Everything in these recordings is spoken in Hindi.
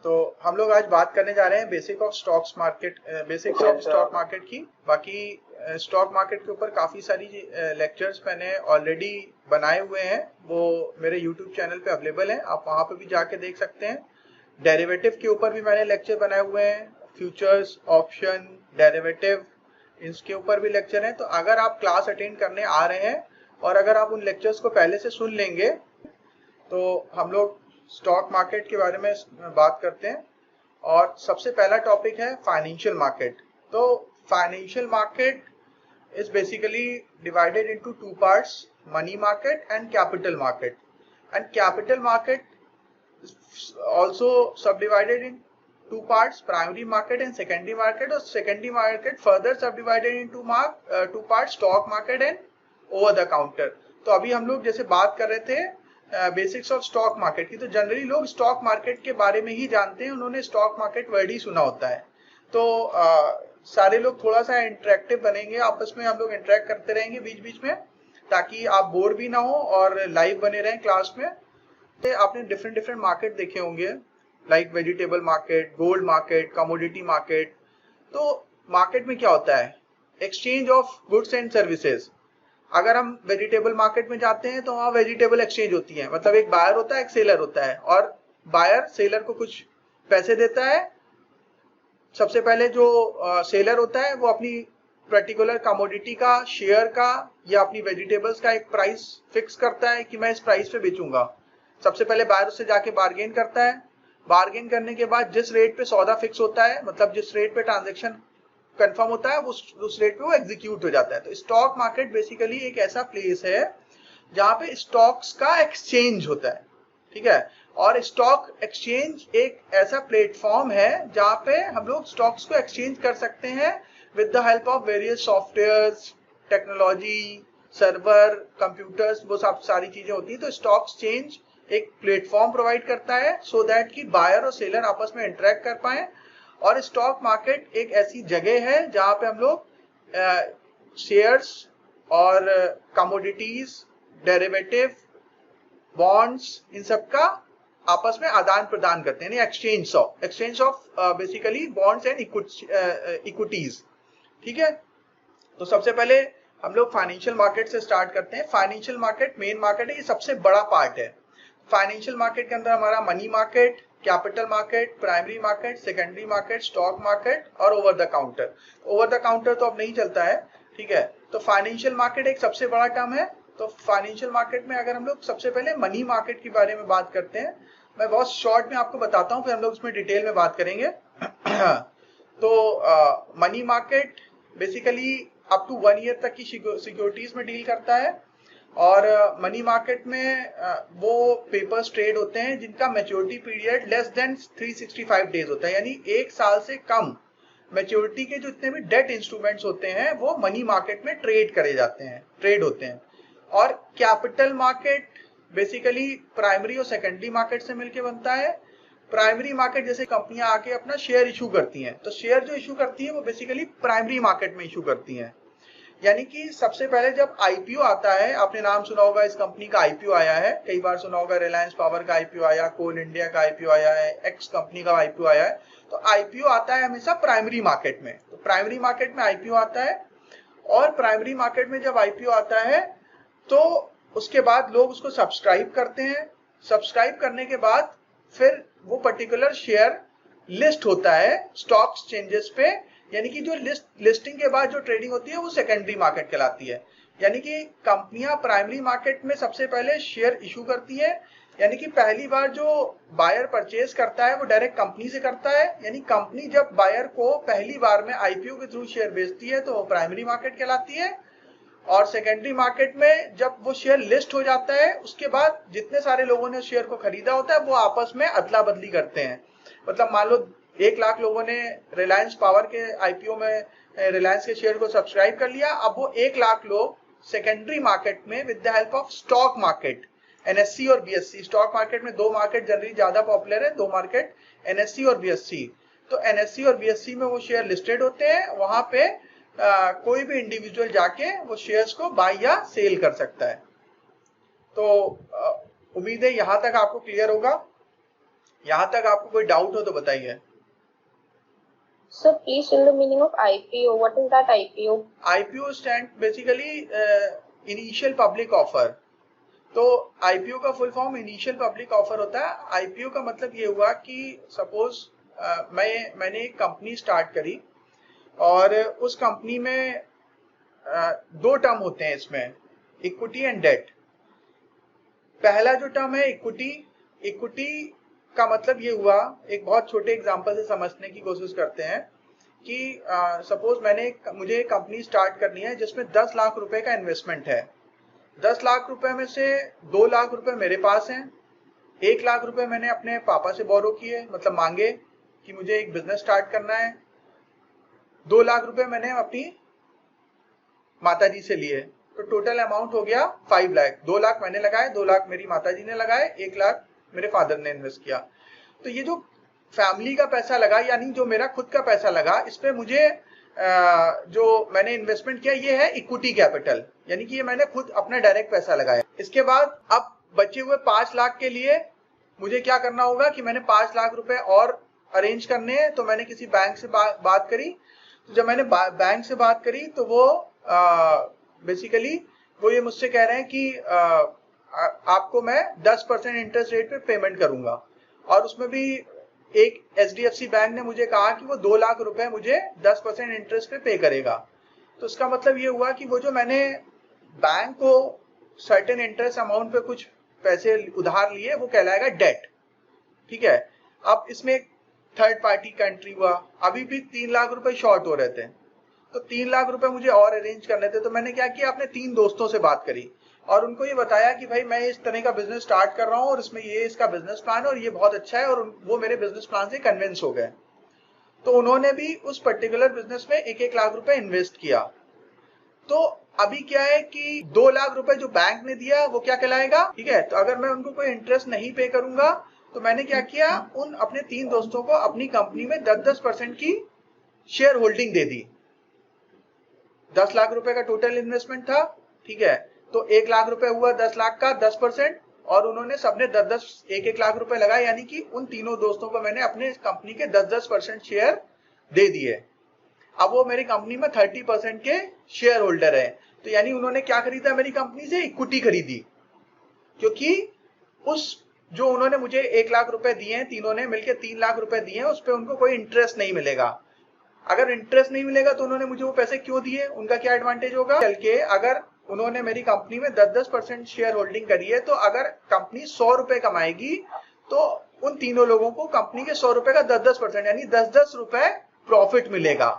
तो हम लोग आज बात करने जा रहे हैं बेसिक्स ऑफ स्टॉक मार्केट की। बाकी स्टॉक मार्केट के ऊपर काफ़ी सारी लेक्चर्स मैंने ऑलरेडी बनाए हुए हैं, वो मेरे यूट्यूब चैनल पे अवेलेबल हैं, आप वहाँ पे भी जाके देख सकते हैं। डेरिवेटिव के ऊपर भी मैंने लेक्चर बनाए हुए हैं, फ्यूचर्स, ऑप्शन, डेरिवेटिव, इसके ऊपर भी लेक्चर हैं। तो अगर आप क्लास अटेंड करने आ रहे हैं और अगर आप उन लेक्चर्स को पहले से सुन लेंगे तो हम लोग स्टॉक मार्केट के बारे में बात करते हैं। और सबसे पहला टॉपिक है फाइनेंशियल मार्केट। तो financial market is basically divided into two parts, money market and capital market. And capital market also subdivided in two parts, primary market and secondary market, और secondary market further subdivided into two parts, stock market and over the counter। तो अभी हम लोग जैसे बात कर रहे थे बेसिक्स ऑफ स्टॉक मार्केट की, तो जनरली लोग स्टॉक मार्केट के बारे में ही जानते हैं, उन्होंने स्टॉक मार्केट वर्ड ही सुना होता है। तो सारे लोग थोड़ा सा इंटरेक्टिव बनेंगे, आपस में हम लोग इंटरेक्ट करते रहेंगे बीच बीच में, ताकि आप बोर भी ना हो और लाइव बने रहें क्लास में। आपने डिफरेंट मार्केट देखे होंगे, like vegetable market, gold market, commodity market. तो मार्केट में क्या होता है? Exchange of goods and services. अगर हम वेजिटेबल मार्केट में जाते हैं तो वहाँ वेजिटेबल एक्सचेंज होती है, मतलब एक बायर होता है, एक सेलर होता है, और बायर सेलर को कुछ पैसे देता है। सबसे पहले जो सेलर होता है वो अपनी पर्टिकुलर कमोडिटी का, शेयर का या अपनी वेजिटेबल्स का एक प्राइस फिक्स करता है कि मैं इस प्राइस पे बेचूंगा। सबसे पहले बायर उससे जाके बार्गेन करता है। बार्गेन करने के बाद जिस रेट पे सौदा फिक्स होता है, मतलब जिस रेट पे ट्रांजैक्शन कंफर्म होता है, उस रेट पे वो एग्जीक्यूट हो जाता है। तो स्टॉक मार्केट बेसिकली एक ऐसा प्लेस है जहाँ पे स्टॉक्स का एक्सचेंज होता है, ठीक है। और स्टॉक एक्सचेंज एक ऐसा प्लेटफॉर्म है जहाँ पे हम लोग स्टॉक्स को एक्सचेंज कर सकते हैं with the help of various softwares, technology, server, computers, वो सब सारी चीजें होती हैं। तो स्टॉक एक्सचेंज एक प्लेटफॉर्म प्रोवाइड करता है सो दैट कि बायर और सेलर आपस में इंटरेक्ट कर पाए। और स्टॉक मार्केट एक ऐसी जगह है जहां पे हम लोग शेयर्स और कमोडिटीज, डेरिवेटिव, बॉन्ड्स, इन सब का आपस में आदान प्रदान करते हैं, exchange of basically bonds and equities, ठीक है। तो सबसे पहले हम लोग फाइनेंशियल मार्केट से स्टार्ट करते हैं। फाइनेंशियल मार्केट मेन मार्केट है, ये सबसे बड़ा पार्ट है। फाइनेंशियल मार्केट के अंदर हमारा money market, capital market, primary market, secondary market, stock market और over the counter. Over the counter तो अब नहीं चलता है, ठीक है। तो फाइनेंशियल मार्केट एक सबसे बड़ा टर्म है। तो फाइनेंशियल मार्केट में अगर हम लोग सबसे पहले मनी मार्केट के बारे में बात करते हैं, मैं बहुत शॉर्ट में आपको बताता हूँ, फिर हम लोग इसमें डिटेल में बात करेंगे। तो money market basically up to 1 year तक की सिक्योरिटीज में डील करता है। और मनी मार्केट में वो पेपर्स ट्रेड होते हैं जिनका maturity period less than 365 days होता है, यानी 1 साल से कम मैच्योरिटी के जो इतने भी डेट इंस्ट्रूमेंट्स होते हैं वो मनी मार्केट में ट्रेड होते हैं। और कैपिटल मार्केट बेसिकली प्राइमरी और सेकेंडरी मार्केट से मिलकर बनता है। प्राइमरी मार्केट जैसे कंपनियां आके अपना शेयर इशू करती हैं, तो शेयर जो इशू करती है वो बेसिकली प्राइमरी मार्केट में इशू करती हैं। यानी कि सबसे पहले जब आईपीओ आता है, आपने नाम सुना होगा इस कंपनी का आईपीओ आया है, कई बार सुना होगा, रिलायंस पावर का आईपीओ आया, कोल इंडिया का आईपीओ आया है, एक्स कंपनी का आईपीओ आया है। तो आईपीओ आता है हमेशा प्राइमरी मार्केट में। तो प्राइमरी मार्केट में आईपीओ आता है, और प्राइमरी मार्केट में जब आईपीओ आता है तो उसके बाद लोग उसको सब्सक्राइब करते हैं। सब्सक्राइब करने के बाद फिर वो पर्टिकुलर शेयर लिस्ट होता है स्टॉक एक्सचेंजेस पे, यानी कि जो लिस्टिंग के बाद जो ट्रेडिंग होती है वो सेकेंडरी मार्केट कहलाती है। यानी कि कंपनियां प्राइमरी मार्केट में सबसे पहले शेयर इशू करती है, यानी कि पहली बार जो बायर परचेज करता है वो डायरेक्ट कंपनी से करता है, यानी कंपनी जब बायर को पहली बार में आईपीओ के थ्रू शेयर बेचती है तो वो प्राइमरी मार्केट कहलाती है। और सेकेंडरी मार्केट में जब वो शेयर लिस्ट हो जाता है, उसके बाद जितने सारे लोगों ने शेयर को खरीदा होता है वो आपस में अदला बदली करते हैं। मतलब मान लो 1 लाख लोगों ने रिलायंस पावर के आईपीओ में रिलायंस के शेयर को सब्सक्राइब कर लिया, अब वो 1 लाख लोग सेकेंडरी मार्केट में with the help of stock market, NSC और बीएससी, स्टॉक मार्केट में 2 मार्केट जनरली ज्यादा पॉपुलर है, 2 मार्केट एनएससी और बीएससी। तो एनएससी और बीएससी में वो शेयर लिस्टेड होते हैं, वहां पे कोई भी इंडिविजुअल जाके वो शेयर्स को बाय या सेल कर सकता है। तो उम्मीद है यहां तक आपको क्लियर होगा। यहाँ तक आपको कोई डाउट हो तो बताइए। Sir, please tell the meaning of IPO. What is that IPO? IPO stand basically initial public offer. तो आईपीओ का full form initial public offer होता है। आईपीओ का मतलब ये हुआ कि सपोज मैंने एक कंपनी स्टार्ट करी और उस कंपनी में दो टर्म होते हैं इसमें, इक्विटी एंड डेट। पहला जो टर्म है इक्विटी, इक्विटी का मतलब ये हुआ, एक बहुत छोटे एग्जांपल से समझने की कोशिश करते हैं कि सपोज मुझे एक कंपनी स्टार्ट करनी है जिसमें 10 लाख रुपए का इन्वेस्टमेंट है। 10 लाख रुपए में से 2 लाख रुपए मेरे पास हैं, 1 लाख रुपए मैंने अपने पापा से बोरो किए, मतलब मांगे कि मुझे एक बिजनेस स्टार्ट करना है। 2 लाख रुपए मैंने अपनी माताजी से लिए, तो टोटल अमाउंट हो गया 5 लाख। 2 लाख मैंने लगाए, 2 लाख मेरी माताजी ने लगाए, 1 लाख मेरे फादर ने इन्वेस्ट किया। तो ये जो फैमिली का पैसा लगा, यानी जो मेरा खुद का पैसा लगा, इस पे मुझे जो मैंने इन्वेस्टमेंट किया ये है इक्विटी कैपिटल, यानी कि ये मैंने खुद अपना डायरेक्ट पैसा लगाया। इसके बाद अब बचे हुए 5 लाख के लिए मुझे क्या करना होगा कि मैंने 5 लाख रुपए और अरेंज करने हैं। तो मैंने किसी बैंक से बात करी। तो जब मैंने बैंक से बात करी तो वो बेसिकली वो ये मुझसे कह रहे हैं कि आपको मैं 10% इंटरेस्ट रेट पे पेमेंट करूंगा, और उसमें भी एक HDFC बैंक ने मुझे कहा कि वो 2 लाख रुपए मुझे 10% इंटरेस्ट पे करेगा। तो इसका मतलब ये हुआ कि वो जो मैंने बैंक को सर्टेन इंटरेस्ट अमाउंट पे कुछ पैसे उधार लिए वो कहलाएगा डेट, ठीक है। अब इसमें थर्ड पार्टी का एंट्री हुआ, अभी भी 3 लाख रुपए शॉर्ट हो रहे थे, तो 3 लाख रुपए मुझे और अरेंज करने थे। तो मैंने क्या किया, अपने 3 दोस्तों से बात करी और उनको ये बताया कि भाई मैं इस तरह का बिजनेस स्टार्ट कर रहा हूँ और इसमें ये इसका बिजनेस प्लान है और ये बहुत अच्छा है, और वो मेरे बिजनेस प्लान से कन्विंस हो गए। तो उन्होंने भी उस पर्टिकुलर बिजनेस में 1-1 लाख रुपए इन्वेस्ट किया। तो अभी क्या है कि 2 लाख रुपए जो बैंक ने दिया वो क्या कहलाएगा, ठीक है। तो अगर मैं उनको कोई इंटरेस्ट नहीं पे करूंगा तो मैंने क्या किया, उन अपने 3 दोस्तों को अपनी कंपनी में 10% की शेयर होल्डिंग दे दी। 10 लाख रुपए का टोटल इन्वेस्टमेंट था, ठीक है। तो 1 लाख रुपए हुआ 10 लाख का 10%, और उन्होंने सबने 1-1 लाख रुपए लगाए, यानी कि उन तीनों दोस्तों को मैंने अपने कंपनी के 10% शेयर दे दिए। अब वो मेरी कंपनी में 30% के शेयर होल्डर है। तो यानी उन्होंने क्या खरीदा, मेरी कंपनी से इक्विटी खरीदी, क्योंकि उस जो उन्होंने मुझे 1 लाख रुपए दिए हैं, तीनों ने मिलकर 3 लाख रुपए दिए हैं, उस पर उनको कोई इंटरेस्ट नहीं मिलेगा। अगर इंटरेस्ट नहीं मिलेगा तो उन्होंने मुझे वो पैसे क्यों दिए, उनका क्या एडवांटेज होगा चल के। अगर उन्होंने मेरी कंपनी में 10% शेयर होल्डिंग करी है, तो अगर कंपनी 100 रुपए कमाएगी तो उन तीनों लोगों को कंपनी के 100 रुपए का 10% यानी 10 रुपए प्रॉफिट मिलेगा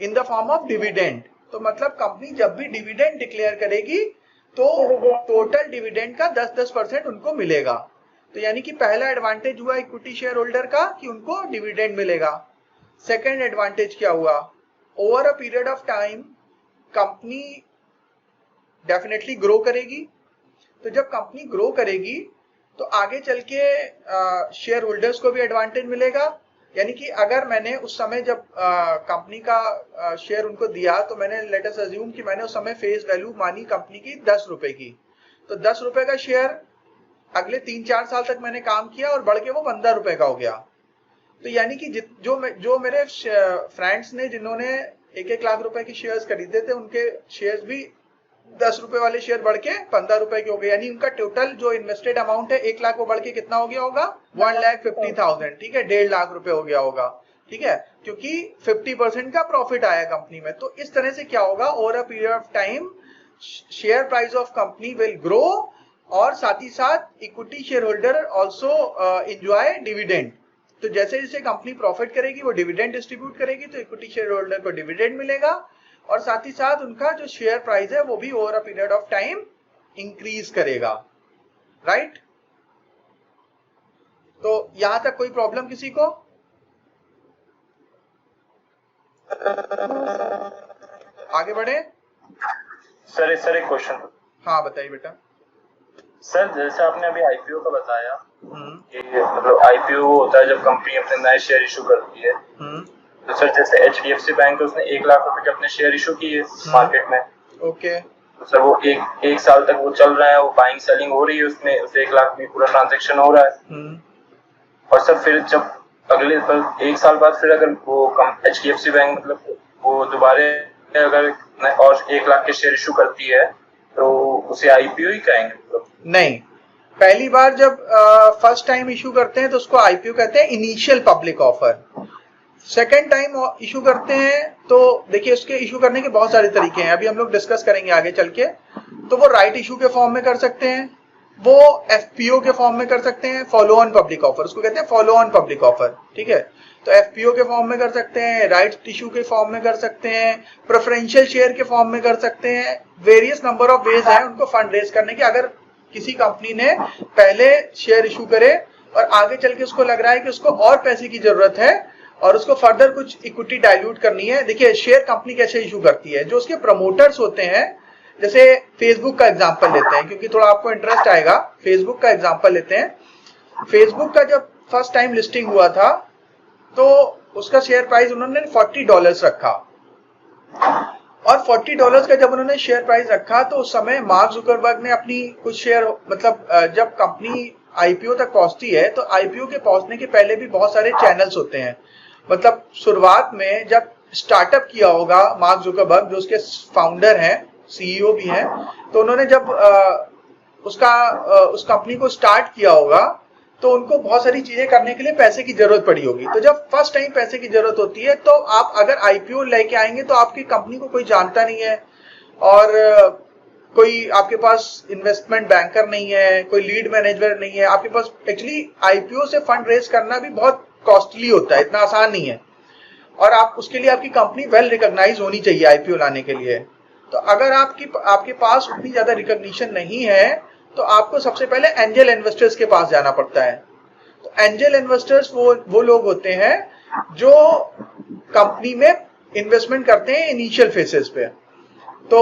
in the form of dividend. तो मतलब कंपनी जब भी डिविडेंड डिक्लेयर करेगी तो टोटल डिविडेंड का 10% उनको मिलेगा। तो यानी कि पहला एडवांटेज हुआ इक्विटी शेयर होल्डर का कि उनको डिविडेंड मिलेगा। सेकेंड एडवांटेज क्या हुआ, over a period of time company definitely grow करेगी। तो जब कंपनी ग्रो करेगी तो आगे चल के शेयर होल्डर्स को भी एडवांटेज मिलेगा। यानी कि अगर मैंने उस समय जब कंपनी का शेयर उनको दिया, तो मैंने लेट अस अज्यूम कि मैंने उस समय फेस वैल्यू मानी कंपनी की 10 रुपए की, तो 10 रुपए का शेयर अगले 3-4 साल तक मैंने काम किया और बढ़ के वो 15 रुपए का हो गया। तो यानी कि जो मेरे फ्रेंड्स ने जिन्होंने 1-1 लाख रुपए के शेयर्स खरीदे थे, उनके शेयर्स भी 10 रुपए वाले शेयर बढ़ के 15 रुपए के हो गए। यानी उनका टोटल जो इन्वेस्टेड अमाउंट है 1 लाख, वो बढ़ के कितना हो गया होगा, 1,50,000, ठीक है, 1.5 लाख रुपए हो गया होगा, ठीक है, क्योंकि 50% का प्रॉफिट आया कंपनी में। तो इस तरह से क्या होगा, over a period of time share price of company will grow, और साथ ही साथ equity share holder also enjoy dividend. तो जैसे जैसे कंपनी प्रॉफिट करेगी वो डिविडेंड डिस्ट्रीब्यूट करेगी, तो इक्विटी शेयर होल्डर को डिविडेंड मिलेगा, और साथ ही साथ उनका जो शेयर प्राइस है वो भी over a period of time increase करेगा, राइट। तो यहां तक कोई प्रॉब्लम किसी को? आगे बढ़े सर एक क्वेश्चन। हाँ बताइए बेटा। सर जैसे आपने अभी आईपीओ का बताया कि मतलब आईपीओ होता है जब कंपनी अपने नए शेयर इशू करती है। तो सर जैसे HDFC बैंक है, उसने 1 लाख रुपए के अपने शेयर इशू किए मार्केट में। ओके। तो सर वो एक साल तक वो चल रहा है, वो बाइंग सेलिंग हो रही है, उसमें उस 1 लाख में पूरा ट्रांजेक्शन हो रहा है। और सर फिर जब अगले एक साल बाद फिर अगर वो HDFC बैंक मतलब वो दोबारा अगर और 1 लाख के शेयर इशू करती है तो उसे IPO ही कहेंगे? नहीं, पहली बार जब फर्स्ट टाइम इशू करते हैं तो उसको IPO कहते हैं, initial public offer. Second time issue करते हैं तो देखिए उसके इशू करने के बहुत सारे तरीके हैं, अभी हम लोग डिस्कस करेंगे आगे चल के। तो वो राइट इशू के फॉर्म में कर सकते हैं, वो FPO के फॉर्म में कर सकते हैं, फॉलो ऑन पब्लिक ऑफर, उसको कहते हैं फॉलो ऑन पब्लिक ऑफर, ठीक है। तो FPO के फॉर्म में कर सकते हैं, राइट इशू के फॉर्म में कर सकते हैं, प्रेफरेंशियल शेयर के फॉर्म में कर सकते हैं। वेरियस नंबर ऑफ वेज हैं उनको फंड रेज करने के। अगर किसी कंपनी ने पहले शेयर इशू करे और आगे चल के उसको लग रहा है कि उसको और पैसे की जरूरत है और उसको फर्दर कुछ इक्विटी डाइल्यूट करनी है, देखिए शेयर कंपनी कैसे इशू करती है, जो उसके प्रमोटर्स होते हैं, जैसे फेसबुक का एग्जांपल लेते हैं क्योंकि थोड़ा आपको इंटरेस्ट आएगा। फेसबुक का एग्जांपल लेते हैं। फेसबुक का जब फर्स्ट टाइम लिस्टिंग हुआ था तो उसका शेयर प्राइस उन्होंने $40 रखा, और $40 का जब उन्होंने शेयर प्राइस रखा तो उस समय मार्क जुकरबर्ग ने अपनी कुछ शेयर, मतलब जब कंपनी IPO तक पहुंचती है तो IPO के पहुंचने के पहले भी बहुत सारे चैनल्स होते हैं। मतलब शुरुआत में जब स्टार्टअप किया होगा मार्क जुकरबर्ग, जो उसके फाउंडर हैं, CEO भी हैं, तो उन्होंने जब उस कंपनी को स्टार्ट किया होगा तो उनको बहुत सारी चीजें करने के लिए पैसे की जरूरत पड़ी होगी। तो जब फर्स्ट टाइम पैसे की जरूरत होती है तो आप अगर IPO लेके आएंगे तो आपकी कंपनी को कोई जानता नहीं है और कोई आपके पास इन्वेस्टमेंट बैंकर नहीं है, कोई लीड मैनेजर नहीं है आपके पास। एक्चुअली IPO से फंड रेज करना भी बहुत कॉस्टली होता है, इतना आसान नहीं है, और आप उसके लिए आपकी कंपनी वेल रिकॉग्नाइज होनी चाहिए IPO लाने के लिए। तो अगर आपके पास उतनी ज्यादा रिकॉग्निशन नहीं है तो आपको सबसे पहले एंजल इन्वेस्टर्स के पास जाना पड़ता है। तो एंजल इन्वेस्टर्स वो लोग होते हैं जो कंपनी में इन्वेस्टमेंट करते हैं इनिशियल फेसेस पे। तो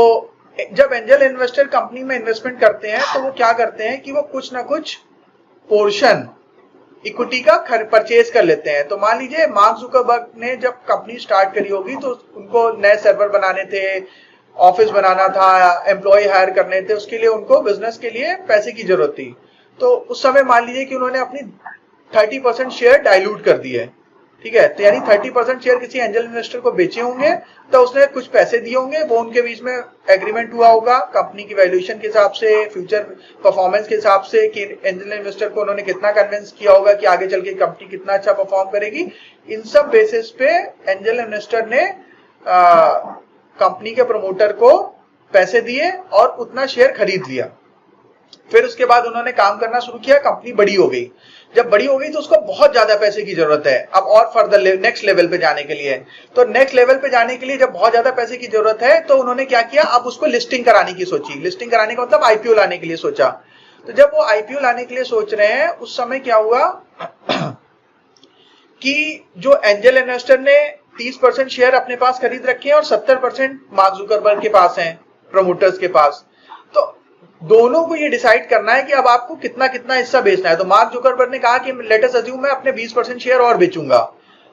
जब एंजल इन्वेस्टर कंपनी में इन्वेस्टमेंट करते हैं तो वो क्या करते हैं कि वो कुछ ना कुछ पोर्शन इक्विटी का परचेज कर लेते हैं। तो मान लीजिए मार्क जुकरबर्ग ने जब कंपनी स्टार्ट करी होगी तो उनको नए सर्वर बनाने थे, ऑफिस बनाना था, एम्प्लॉय हायर करने थे, उसके लिए उनको बिजनेस के लिए पैसे की जरूरत थी। तो उस समय मान लीजिए कि उन्होंने अपनी 30% शेयर डाइल्यूट कर दिए, ठीक है। तो यानी 30% शेयर किसी एंजल इन्वेस्टर को बेचे होंगे तो उसने कुछ पैसे दिए होंगे, वो उनके बीच में एग्रीमेंट हुआ होगा कंपनी की वैल्यूएशन के हिसाब से, फ्यूचर परफॉर्मेंस के हिसाब से कि एंजल इन्वेस्टर को उन्होंने कितना कन्विंस किया होगा कि आगे चल के कंपनी कितना अच्छा परफॉर्म करेगी। इन सब बेसिस पे एंजल इन्वेस्टर ने कंपनी के प्रमोटर को पैसे दिए और उतना शेयर खरीद लिया। फिर उसके बाद उन्होंने काम करना शुरू किया, कंपनी बड़ी हो गई। जब बड़ी हो गई तो उसको बहुत ज्यादा पैसे की जरूरत है अब और फर्दर नेक्स्ट लेवल पे जाने के लिए। तो नेक्स्ट लेवल पे जाने के लिए जब बहुत ज्यादा पैसे की जरूरत है तो उन्होंने क्या किया, अब उसको लिस्टिंग कराने की सोची। लिस्टिंग कराने का मतलब IPO लाने के लिए सोचा। तो जब वो IPO लाने के लिए सोच रहे हैं उस समय क्या हुआ कि जो एंजल इन्वेस्टर ने 30% शेयर अपने पास खरीद रखे हैं और 70% मार्क जुकरबर्ग के पास हैं, प्रमोटर्स के पास। तो दोनों को ये डिसाइड करना है कि अब आपको कितना कितना हिस्सा बेचना है। तो मार्क जुकरबर्ग ने कहा कि लेट अस अज्यूम मैं अपने 20% शेयर और बेचूंगा,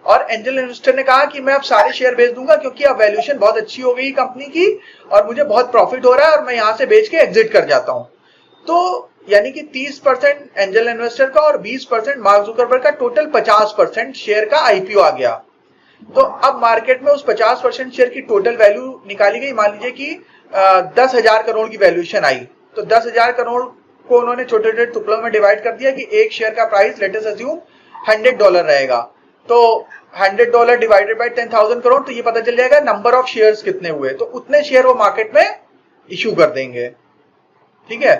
और एंजल इन्वेस्टर ने कहा कि मैं अब सारे शेयर बेच दूंगा क्योंकि अब वैल्यूएशन बहुत अच्छी हो गई कंपनी की और मुझे बहुत प्रॉफिट हो रहा है और मैं यहां से बेच के एग्जिट कर जाता हूं। तो यानी कि 30% एंजल इन्वेस्टर का और 20% मार्क जुकरबर्ग का, टोटल 50% शेयर का IPO आ गया। तो अब मार्केट में उस 50% शेयर की टोटल वैल्यू निकाली गई। मान लीजिए कि 10,000 करोड़ की वैल्यूएशन आई, तो 10,000 करोड़ को उन्होंने छोटे छोटे टुकड़ों में डिवाइड कर दिया कि एक शेयर का प्राइस लेट अस अज्यूम $100 रहेगा। तो $100 डिवाइडेड बाय 10,000 करोड़, तो ये पता चल जाएगा नंबर ऑफ शेयर्स कितने हुए। तो उतने शेयर वो मार्केट में इशू कर देंगे, ठीक है।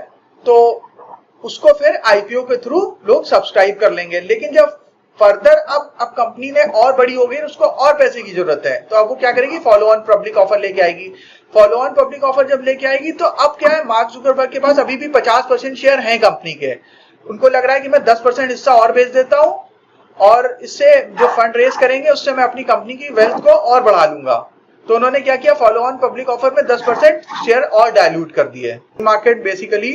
तो उसको फिर IPO के थ्रू लोग सब्सक्राइब कर लेंगे। लेकिन जब फर्दर अब कंपनी ने और बड़ी हो गई, उसको और पैसे की जरूरत है, तो अब वो क्या करेगी, फॉलो ऑन पब्लिक ऑफर लेके आएगी। फॉलो ऑन पब्लिक ऑफर जब लेके आएगी तो अब क्या है, मार्क जुकरबर्ग के पास अभी भी 50% शेयर हैं कंपनी के। उनको लग रहा है कि मैं 10% हिस्सा और बेच देता हूं और इससे जो फंड रेज करेंगे उससे मैं अपनी कंपनी की वेल्थ को और बढ़ा लूंगा। तो उन्होंने क्या किया, फॉलो ऑन पब्लिक ऑफर में 10% शेयर और डाइल्यूट कर दिए। Market basically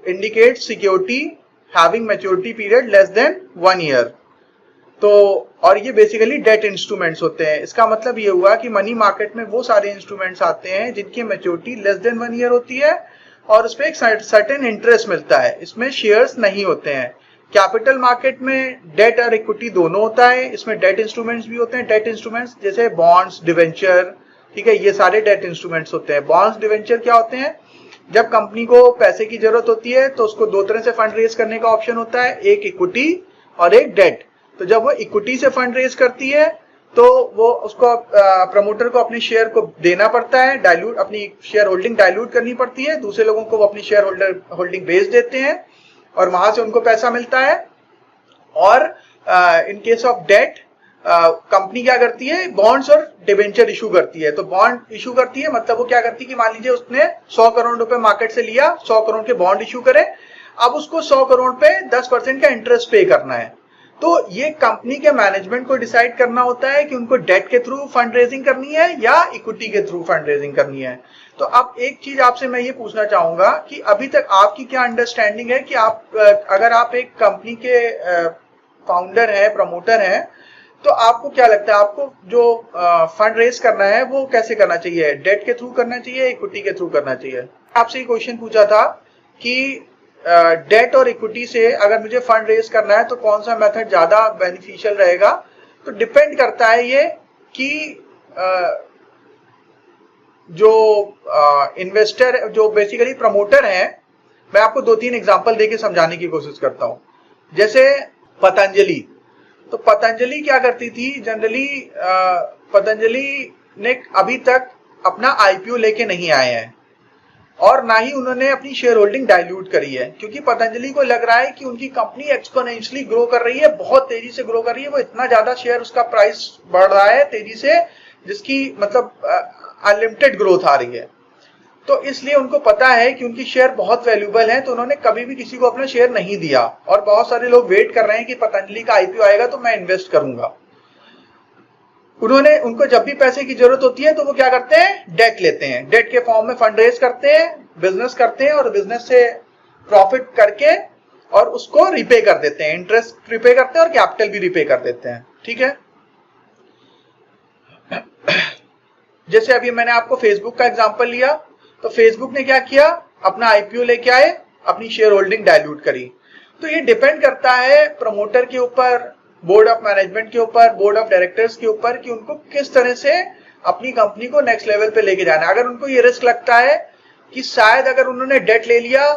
indicate security having maturity period less than 1 year. तो और ये बेसिकली डेट इंस्ट्रूमेंट्स होते हैं। इसका मतलब ये हुआ कि मनी मार्केट में वो सारे इंस्ट्रूमेंट्स आते हैं जिनकी मैच्योरिटी लेस देन 1 ईयर होती है और उस पर एक सर्टेन इंटरेस्ट मिलता है। इसमें शेयर्स नहीं होते हैं। कैपिटल मार्केट में डेट और इक्विटी दोनों होता है, इसमें डेट इंस्ट्रूमेंट्स भी होते हैं। डेट इंस्ट्रूमेंट्स जैसे बॉन्ड्स, डिवेंचर, ठीक है, ये सारे डेट इंस्ट्रूमेंट्स होते हैं। बॉन्ड्स, डिवेंचर क्या होते हैं? जब कंपनी को पैसे की जरूरत होती है तो उसको दो तरह से फंड रेज करने का ऑप्शन होता है, एक इक्विटी और एक डेट। तो जब वो इक्विटी से फंड रेज करती है तो वो उसको प्रमोटर को अपने शेयर को देना पड़ता है, डाइल्यूट, अपनी शेयर होल्डिंग डाइल्यूट करनी पड़ती है, दूसरे लोगों को वो अपनी शेयर होल्डिंग बेच देते हैं और वहां से उनको पैसा मिलता है। और in case of debt company क्या करती है? बॉन्ड्स और डिबेंचर इशू करती है। तो बॉन्ड इशू करती है मतलब वो क्या करती है कि मान लीजिए उसने 100 करोड़ रुपए मार्केट से लिया, 100 करोड़ के बॉन्ड इशू करे, अब उसको 100 करोड़ पे 10% का इंटरेस्ट पे करना है। तो ये कंपनी के मैनेजमेंट को डिसाइड करना होता है कि उनको डेट के थ्रू फंड रेजिंग करनी है या इक्विटी के थ्रू फंड रेजिंग करनी है। तो अब एक चीज आपसे मैं ये पूछना चाहूंगा कि अभी तक आपकी क्या अंडरस्टैंडिंग है कि आप अगर आप एक कंपनी के फाउंडर है, प्रमोटर है, तो आपको क्या लगता है आपको जो फंड रेज करना है वो कैसे करना चाहिए? डेट के थ्रू करना चाहिए, इक्विटी के थ्रू करना चाहिए? आपसे ये क्वेश्चन पूछा था कि डेट और इक्विटी से अगर मुझे फंड रेज करना है तो कौन सा मेथड ज्यादा बेनिफिशियल रहेगा? तो डिपेंड करता है ये कि जो इन्वेस्टर, जो बेसिकली प्रमोटर है, मैं आपको 2-3 एग्जांपल देके समझाने की कोशिश करता हूं। जैसे पतंजलि, तो पतंजलि क्या करती थी जनरली? पतंजलि ने अभी तक अपना आईपीओ लेके नहीं आए हैं और ना ही उन्होंने अपनी शेयर होल्डिंग डाइल्यूट करी है, क्योंकि पतंजलि को लग रहा है कि उनकी कंपनी एक्सपोनेंशियली ग्रो कर रही है, बहुत तेजी से ग्रो कर रही है, वो इतना ज्यादा शेयर, उसका प्राइस बढ़ रहा है तेजी से, जिसकी मतलब अनलिमिटेड ग्रोथ आ रही है। तो इसलिए उनको पता है कि उनकी शेयर बहुत वैल्यूएबल है, तो उन्होंने कभी भी किसी को अपना शेयर नहीं दिया। और बहुत सारे लोग वेट कर रहे हैं कि पतंजलि का आईपीओ आएगा तो मैं इन्वेस्ट करूंगा। उनको जब भी पैसे की जरूरत होती है तो वो क्या करते हैं? डेट लेते हैं, डेट के फॉर्म में फंड रेज करते हैं, बिजनेस करते हैं और बिजनेस से प्रॉफिट करके और उसको रिपे कर देते हैं, इंटरेस्ट रिपे करते हैं और कैपिटल भी रिपे कर देते हैं। ठीक है, जैसे अभी मैंने आपको फेसबुक का एग्जांपल लिया, तो फेसबुक ने क्या किया? अपना आईपीओ लेके आए, अपनी शेयर होल्डिंग डाइल्यूट करी। तो ये डिपेंड करता है प्रमोटर के ऊपर, बोर्ड ऑफ मैनेजमेंट के ऊपर, बोर्ड ऑफ डायरेक्टर्स के ऊपर कि उनको किस तरह से अपनी कंपनी को नेक्स्ट लेवल पे लेके जाना है। अगर उनको ये रिस्क लगता है कि शायद अगर उन्होंने डेट ले लिया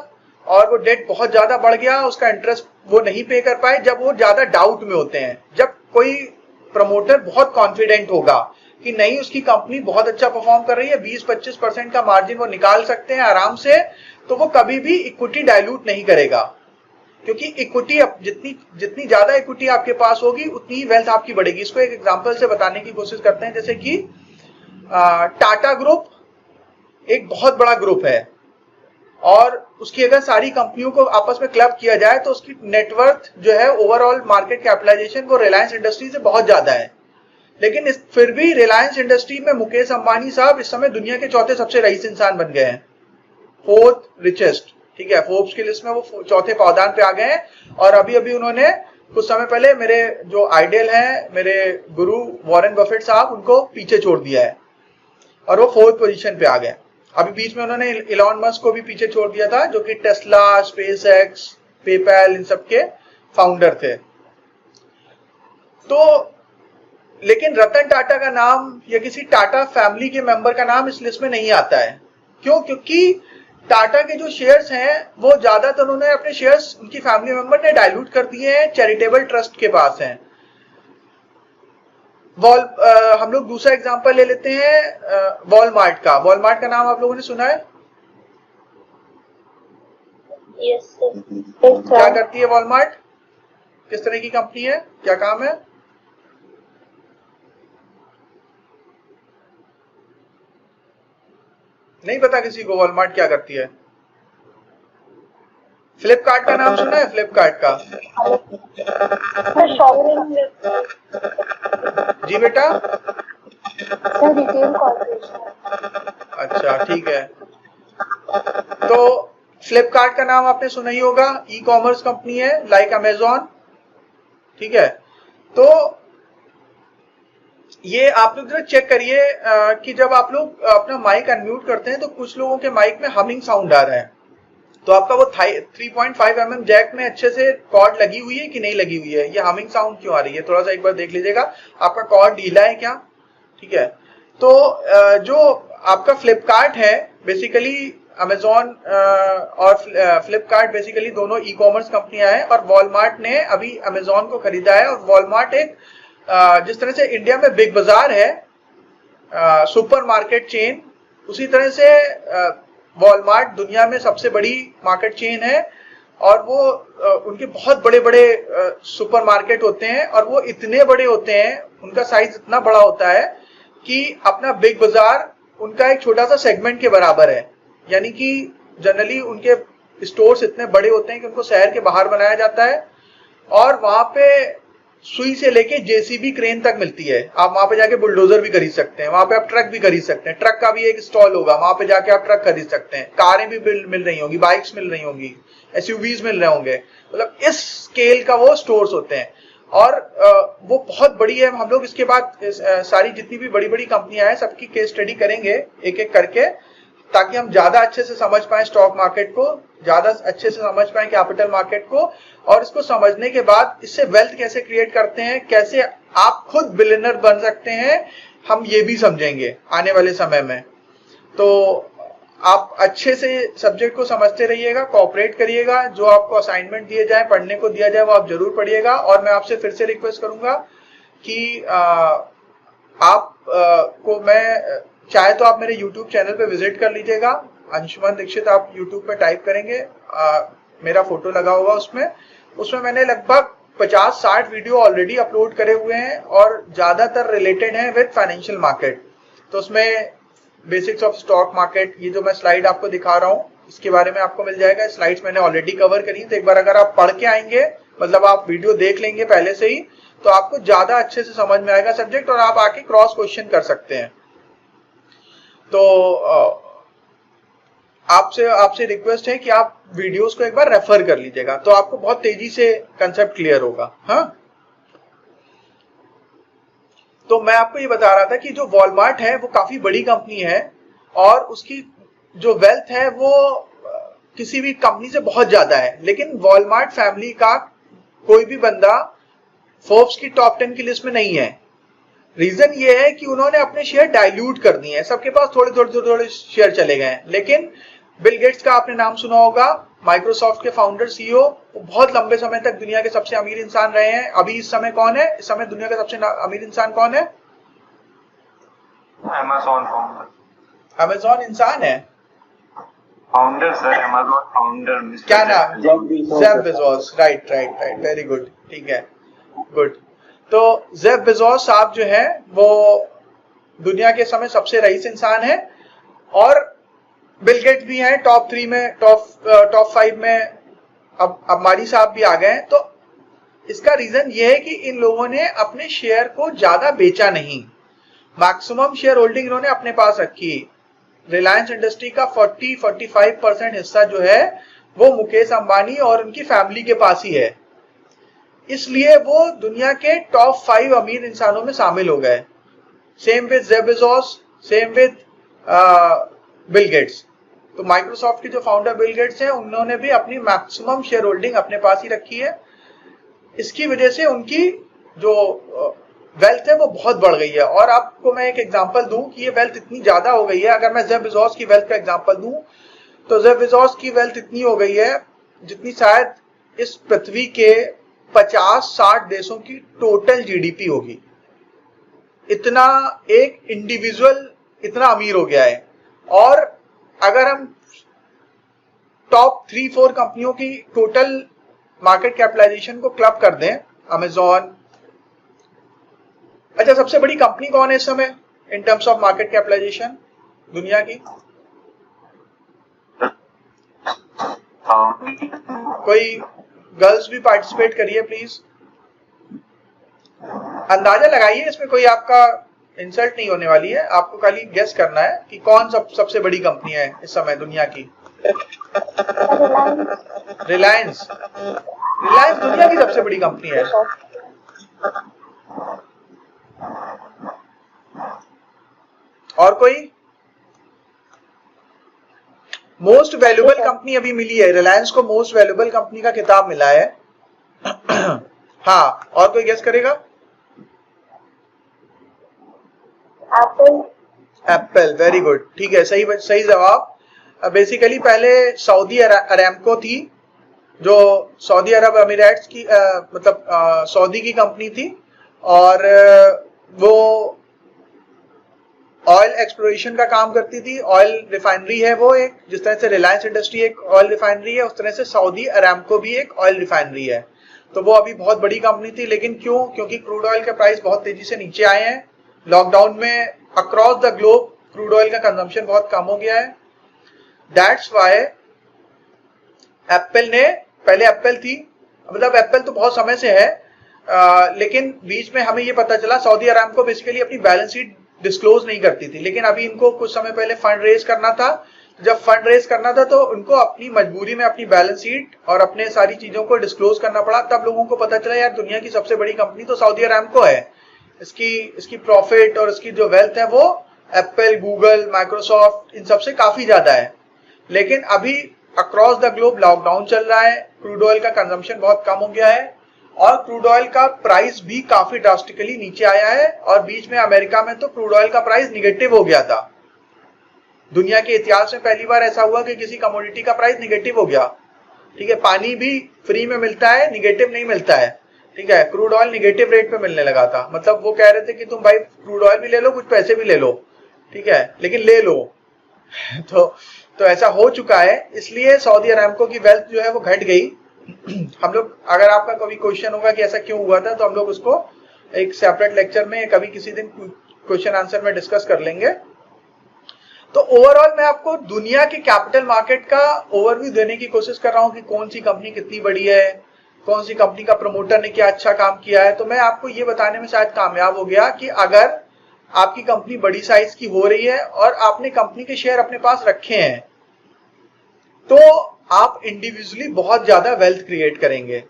और वो डेट बहुत ज्यादा बढ़ गया, उसका इंटरेस्ट वो नहीं पे कर पाए, जब वो ज्यादा डाउट में होते हैं, जब कोई प्रमोटर बहुत कॉन्फिडेंट होगा कि नहीं उसकी कंपनी बहुत अच्छा परफॉर्म कर रही है, 20-25% का मार्जिन वो निकाल सकते हैं आराम से, तो वो कभी भी इक्विटी डाइल्यूट नहीं करेगा। क्योंकि इक्विटी, जितनी ज्यादा इक्विटी आपके पास होगी उतनी ही वेल्थ आपकी बढ़ेगी। इसको एक एग्जांपल से बताने की कोशिश करते हैं। जैसे कि टाटा ग्रुप एक बहुत बड़ा ग्रुप है और उसकी अगर सारी कंपनियों को आपस में क्लब किया जाए तो उसकी नेटवर्थ जो है, ओवरऑल मार्केट कैपिटलाइजेशन, वो रिलायंस इंडस्ट्री से बहुत ज्यादा है। लेकिन फिर भी रिलायंस इंडस्ट्री में मुकेश अंबानी साहब इस समय दुनिया के चौथे सबसे रईस इंसान बन गए हैं, 4th रिचेस्ट। ठीक है, फोर्ब्स की लिस्ट में वो चौथे पावदान पे आ गए हैं। और अभी अभी उन्होंने कुछ समय पहले मेरे जो आइडियल हैं, मेरे गुरु वॉरेन बफेट साहब, उनको पीछे छोड़ दिया है और वो 4th पोजीशन पे आ गए। अभी बीच में उन्होंने इलॉन मस्क को भी पीछे छोड़ दिया था, जो कि टेस्ला, स्पेसएक्स, पेपैल, इन सब के फाउंडर थे। तो लेकिन रतन टाटा का नाम या किसी टाटा फैमिली के मेंबर का नाम इस लिस्ट में नहीं आता है। क्यों? क्योंकि टाटा के जो शेयर्स हैं वो ज्यादातर उन्होंने अपने शेयर्स उनकी फैमिली मेंबर ने डाइल्यूट कर दिए हैं, चैरिटेबल ट्रस्ट के पास हैं। हम लोग दूसरा एग्जांपल ले लेते हैं वॉलमार्ट का। वॉलमार्ट का नाम आप लोगों ने सुना है? Yes sir. क्या करती है वॉलमार्ट? किस तरह की कंपनी है? क्या काम है? नहीं पता किसी को वॉलमार्ट क्या करती है? फ्लिपकार्ट का नाम सुना है? फ्लिपकार्ट का? जी बेटा। Retail corporation. अच्छा ठीक है, तो फ्लिपकार्ट का नाम आपने सुना ही होगा, ई कॉमर्स कंपनी है लाइक अमेजॉन। ठीक है, तो ये आप लोग जरा चेक करिए कि जब आप लोग अपना माइक अनम्यूट करते हैं तो कुछ लोगों के माइक में हमिंग साउंड आ रहा है। तो आपका वो 3.5 mm जैक में अच्छे से कॉर्ड लगी हुई है कि नहीं लगी हुई है, ये हमिंग साउंड क्यों आ रही है, थोड़ा सा एक बार देख लीजिएगा आपका कॉर्ड ढीला है क्या, ठीक है। तो जो आपका फ्लिपकार्ट है बेसिकली अमेजोन और फ्लिपकार्ट बेसिकली दोनों ई कॉमर्स कंपनियां हैं और वॉलमार्ट ने अभी अमेजोन को खरीदा है। और वॉलमार्ट एक जिस तरह से इंडिया में बिग बाजार है सुपर मार्केट चेन, उसी तरह से वॉलमार्ट दुनिया में सबसे बड़ी मार्केट चेन है और वो उनके बहुत बड़े बड़े सुपर मार्केट होते हैं और वो इतने बड़े होते हैं, उनका साइज इतना बड़ा होता है कि अपना बिग बाजार उनका एक छोटा सा सेगमेंट के बराबर है। यानी कि जनरली उनके स्टोर्स इतने बड़े होते हैं कि उनको शहर के बाहर बनाया जाता है और वहां पे सुई से लेके जेसीबी क्रेन तक मिलती है। आप वहां पे जाके बुलडोजर भी खरीद सकते हैं, वहां पे आप ट्रक भी खरीद सकते हैं, ट्रक का भी एक स्टॉल होगा, वहां पे जाके आप ट्रक खरीद सकते हैं, कारें भी मिल रही होंगी, बाइक्स मिल रही होंगी, एसयूवीज मिल रहे होंगे, मतलब इस स्केल का वो स्टोर्स होते हैं और वो बहुत बड़ी है। हम लोग इसके बाद सारी जितनी भी बड़ी बड़ी कंपनियां हैं सबकी केस स्टडी करेंगे एक एक करके, ताकि हम ज्यादा अच्छे से समझ पाए स्टॉक मार्केट को, ज्यादा अच्छे से समझ पाए कैपिटल मार्केट को, और इसको समझने के बाद इससे वेल्थ कैसे क्रिएट करते हैं, कैसे आप खुद बिलियनर बन सकते हैं, हम ये भी समझेंगे आने वाले समय में। तो आप अच्छे से सब्जेक्ट को समझते रहिएगा, कोऑपरेट करिएगा, जो आपको असाइनमेंट दिए जाए, पढ़ने को दिया जाए वो आप जरूर पढ़िएगा। और मैं आपसे फिर से रिक्वेस्ट करूंगा कि आप को मैं चाहे तो आप मेरे YouTube चैनल पे विजिट कर लीजिएगा, अंशुमन दीक्षित आप YouTube पे टाइप करेंगे, मेरा फोटो लगा होगा उसमें मैंने लगभग 50-60 वीडियो ऑलरेडी अपलोड करे हुए हैं और ज्यादातर रिलेटेड हैं विद फाइनेंशियल मार्केट। तो उसमें बेसिक्स ऑफ स्टॉक मार्केट, ये जो मैं स्लाइड आपको दिखा रहा हूँ इसके बारे में आपको मिल जाएगा। स्लाइड्स मैंने ऑलरेडी कवर करी, तो एक बार अगर आप पढ़ के आएंगे, मतलब आप वीडियो देख लेंगे पहले से ही, तो आपको ज्यादा अच्छे से समझ में आएगा सब्जेक्ट और आप आके क्रॉस क्वेश्चन कर सकते हैं। तो आपसे रिक्वेस्ट है कि आप वीडियोस को एक बार रेफर कर लीजिएगा, तो आपको बहुत तेजी से कंसेप्ट क्लियर होगा। हाँ, तो मैं आपको ये बता रहा था कि जो वॉलमार्ट है वो काफी बड़ी कंपनी है और उसकी जो वेल्थ है वो किसी भी कंपनी से बहुत ज्यादा है, लेकिन वॉलमार्ट फैमिली का कोई भी बंदा फोर्ब्स की टॉप 10 की लिस्ट में नहीं है। रीजन ये है कि उन्होंने अपने शेयर डाइल्यूट कर दिए हैं, सबके पास थोड़े शेयर चले गए हैं। लेकिन बिल गेट्स का आपने नाम सुना होगा, माइक्रोसॉफ्ट के फाउंडर सीईओ, वो बहुत लंबे समय तक दुनिया के सबसे अमीर इंसान रहे हैं। अभी इस समय कौन है, इस समय दुनिया का सबसे अमीर इंसान कौन है? अमेजॉन इंसान है, फाउंडर सर, अमेजॉन फाउंडर। क्या नाम? Jeff Bezos. Right, very good, ठीक है, गुड। तो जेफ बेजोस साहब जो है वो दुनिया के समय सबसे रईस इंसान है और बिल गेट्स भी हैं टॉप 3 में, टॉप 5 में, अब मारी साहब भी आ गए हैं। तो इसका रीजन ये है कि इन लोगों ने अपने शेयर को ज्यादा बेचा नहीं, मैक्सिमम शेयर होल्डिंग इन्होंने अपने पास रखी। रिलायंस इंडस्ट्री का 40-45% हिस्सा जो है वो मुकेश अंबानी और उनकी फैमिली के पास ही है, इसलिए वो दुनिया के टॉप 5 अमीर इंसानों में शामिल हो गए। Same with Jeff Bezos, same with Bill Gates. तो माइक्रोसॉफ्ट के जो फाउंडर बिल गेट्स हैं उन्होंने भी अपनी मैक्सिमम शेयर होल्डिंग अपने पास ही रखी है। इसकी वजह से उनकी जो वेल्थ है वो बहुत बढ़ गई है। और आपको मैं एक एग्जांपल दूं कि ये वेल्थ इतनी ज्यादा हो गई है, अगर मैं जेफ बेजोस की वेल्थ का एग्जांपल दूं तो जेफ बेजोस की वेल्थ इतनी हो गई है जितनी शायद इस पृथ्वी के 50-60 देशों की टोटल जीडीपी होगी। इतना एक इंडिविजुअल इतना अमीर हो गया है। और अगर हम टॉप 3-4 कंपनियों की टोटल मार्केट कैपिटलाइजेशन को क्लब कर दें, अमेजॉन, अच्छा सबसे बड़ी कंपनी कौन है इस समय in terms of market capitalization दुनिया की? कोई गर्ल्स भी पार्टिसिपेट करिए प्लीज, अंदाजा लगाइए, इसमें कोई आपका इंसल्ट नहीं होने वाली है, आपको खाली गेस करना है कि कौन सबसे बड़ी कंपनी है इस समय दुनिया की। रिलायंस दुनिया की सबसे बड़ी कंपनी है। और कोई? मोस्ट वैल्यूएबल कंपनी अभी मिली है, रिलायंस को मोस्ट वैल्यूएबल कंपनी का खिताब मिला है। हाँ, और कोई गेस करेगा? एप्पल। एप्पल, वेरी गुड, ठीक है, सही सही जवाब। बेसिकली पहले सऊदी अरामको थी, जो सऊदी अरब अमीरात की मतलब सऊदी की कंपनी थी, और वो ऑयल एक्सप्लोरेशन का काम करती थी। ऑयल रिफाइनरी है वो एक, जिस तरह से रिलायंस इंडस्ट्री एक ऑयल रिफाइनरी है, उस तरह से सऊदी अरामको भी एक ऑयल रिफाइनरी है। तो वो अभी बहुत बड़ी कंपनी थी, लेकिन क्यों? क्योंकि क्रूड ऑयल के प्राइस बहुत तेजी से नीचे आए हैं। लॉकडाउन में across the globe crude oil का कंजम्पशन बहुत कम हो गया है। दैट्स वाई एप्पल ने, पहले एप्पल थी, मतलब एप्पल तो बहुत समय से है, लेकिन बीच में हमें ये पता चला सऊदी अरामको बेसिकली अपनी बैलेंस शीट डिस्क्लोज नहीं करती थी, लेकिन अभी इनको कुछ समय पहले फंड रेज करना था। जब फंड रेज करना था तो उनको अपनी मजबूरी में अपनी बैलेंस शीट और अपने सारी चीजों को डिस्क्लोज करना पड़ा। तब लोगों को पता चला यार दुनिया की सबसे बड़ी कंपनी तो सऊदी अरामको है, इसकी प्रॉफिट और इसकी जो वेल्थ है वो एप्पल, गूगल, माइक्रोसॉफ्ट इन सबसे काफी ज्यादा है। लेकिन अभी अक्रॉस द ग्लोब लॉकडाउन चल रहा है, क्रूड ऑयल का कंजम्पशन बहुत कम हो गया है, और क्रूड ऑयल का प्राइस भी काफी ड्रास्टिकली नीचे आया है। और बीच में अमेरिका में तो क्रूड ऑयल का प्राइस निगेटिव हो गया था। दुनिया के इतिहास में पहली बार ऐसा हुआ कि किसी कमोडिटी का प्राइस निगेटिव हो गया। ठीक है, पानी भी फ्री में मिलता है, निगेटिव नहीं मिलता है। ठीक है, क्रूड ऑयल निगेटिव रेट पे मिलने लगा था, मतलब वो कह रहे थे कि तुम भाई क्रूड ऑयल भी ले लो, कुछ पैसे भी ले लो, ठीक है, लेकिन ले लो। तो ऐसा हो चुका है, इसलिए सऊदी अरामको की वेल्थ जो है वो घट गई। हम लोग, अगर आपका कभी क्वेश्चन होगा कि ऐसा क्यों हुआ था, तो हम लोग उसको एक सेपरेट लेक्चर में कभी किसी दिन क्वेश्चन आंसर में डिस्कस कर लेंगे। तो ओवरऑल मैं आपको दुनिया के कैपिटल मार्केट का ओवरव्यू देने की कोशिश कर रहा हूं कि कौन सी कंपनी कितनी बड़ी है, कौन सी कंपनी का प्रमोटर ने क्या अच्छा काम किया है। तो मैं आपको ये बताने में शायद कामयाब हो गया कि अगर आपकी कंपनी बड़ी साइज की हो रही है और आपने कंपनी के शेयर अपने पास रखे हैं, तो आप इंडिविजुअली बहुत ज्यादा वेल्थ क्रिएट करेंगे।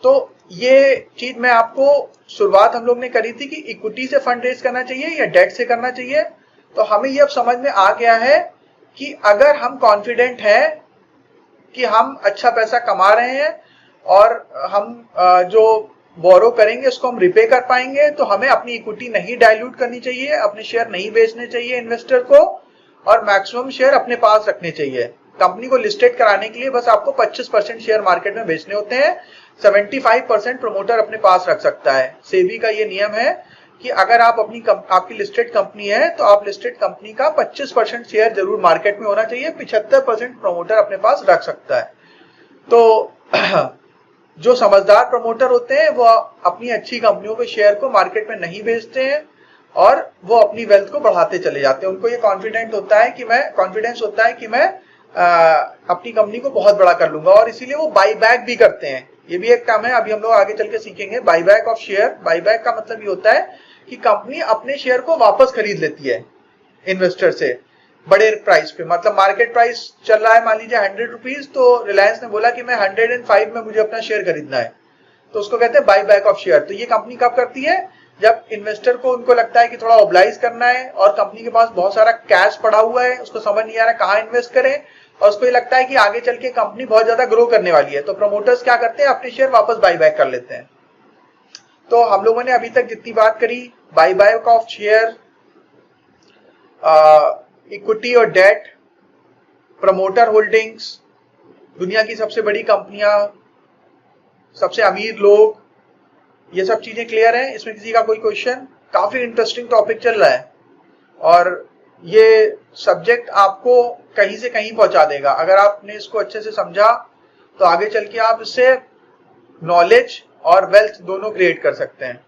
तो ये चीज मैं आपको शुरुआत हम लोग ने करी थी कि इक्विटी से फंड रेज करना चाहिए या डेट से करना चाहिए। तो हमें ये अब समझ में आ गया है कि अगर हम कॉन्फिडेंट हैं कि हम अच्छा पैसा कमा रहे हैं और हम जो बोरो करेंगे उसको हम रिपे कर पाएंगे, तो हमें अपनी इक्विटी नहीं डाइल्यूट करनी चाहिए, अपने शेयर नहीं बेचने चाहिए इन्वेस्टर को, और मैक्सिमम शेयर अपने पास रखने चाहिए। कंपनी को लिस्टेड कराने के लिए बस आपको 25% शेयर मार्केट में बेचने होते हैं, 75% प्रमोटर अपने पास रख सकता है। सेबी का ये नियम है कि अगर आप आपकी लिस्टेड कंपनी है तो आप लिस्टेड कंपनी का 25% शेयर जरूर मार्केट में होना चाहिए, 75% प्रमोटर अपने पास रख सकता है। तो जो समझदार प्रमोटर होते हैं वो अपनी अच्छी कंपनियों के शेयर को मार्केट में नहीं बेचते हैं और वो अपनी वेल्थ को बढ़ाते चले जाते हैं। उनको ये कॉन्फिडेंस होता है कि मैं अपनी कंपनी को बहुत बड़ा कर लूंगा, और इसीलिए वो बाई बैक भी करते हैं। ये भी एक टर्म है, अभी हम लोग आगे चल के सीखेंगे, by back of share. By back का मतलब ये होता है कि कंपनी अपने शेयर को वापस खरीद लेती है इन्वेस्टर से बड़े प्राइस पे। मतलब मार्केट प्राइस चल रहा है मान लीजिए 100 रुपीज, तो रिलायंस ने बोला कि मैं 105 में मुझे अपना शेयर खरीदना है, तो उसको कहते हैं बाई बैक ऑफ शेयर। तो ये कंपनी कब करती है? जब इन्वेस्टर को उनको लगता है कि थोड़ा ओबलाइज करना है और कंपनी के पास बहुत सारा कैश पड़ा हुआ है, उसको समझ नहीं आ रहा कहाँ इन्वेस्ट करें, और उसको ये लगता है कि आगे चल के कंपनी बहुत ज्यादा ग्रो करने वाली है, तो प्रमोटर्स क्या करते हैं? अपने शेयर वापस बाई बैक कर लेते हैं। तो हम लोगों ने अभी तक जितनी बात करी, by back of share, equity और डेट, प्रमोटर होल्डिंग्स, दुनिया की सबसे बड़ी कंपनियां, सबसे अमीर लोग, ये सब चीजें क्लियर हैं? इसमें किसी का कोई क्वेश्चन? काफी इंटरेस्टिंग टॉपिक चल रहा है और ये सब्जेक्ट आपको कहीं से कहीं पहुंचा देगा। अगर आपने इसको अच्छे से समझा तो आगे चल के आप इससे नॉलेज और वेल्थ दोनों क्रिएट कर सकते हैं।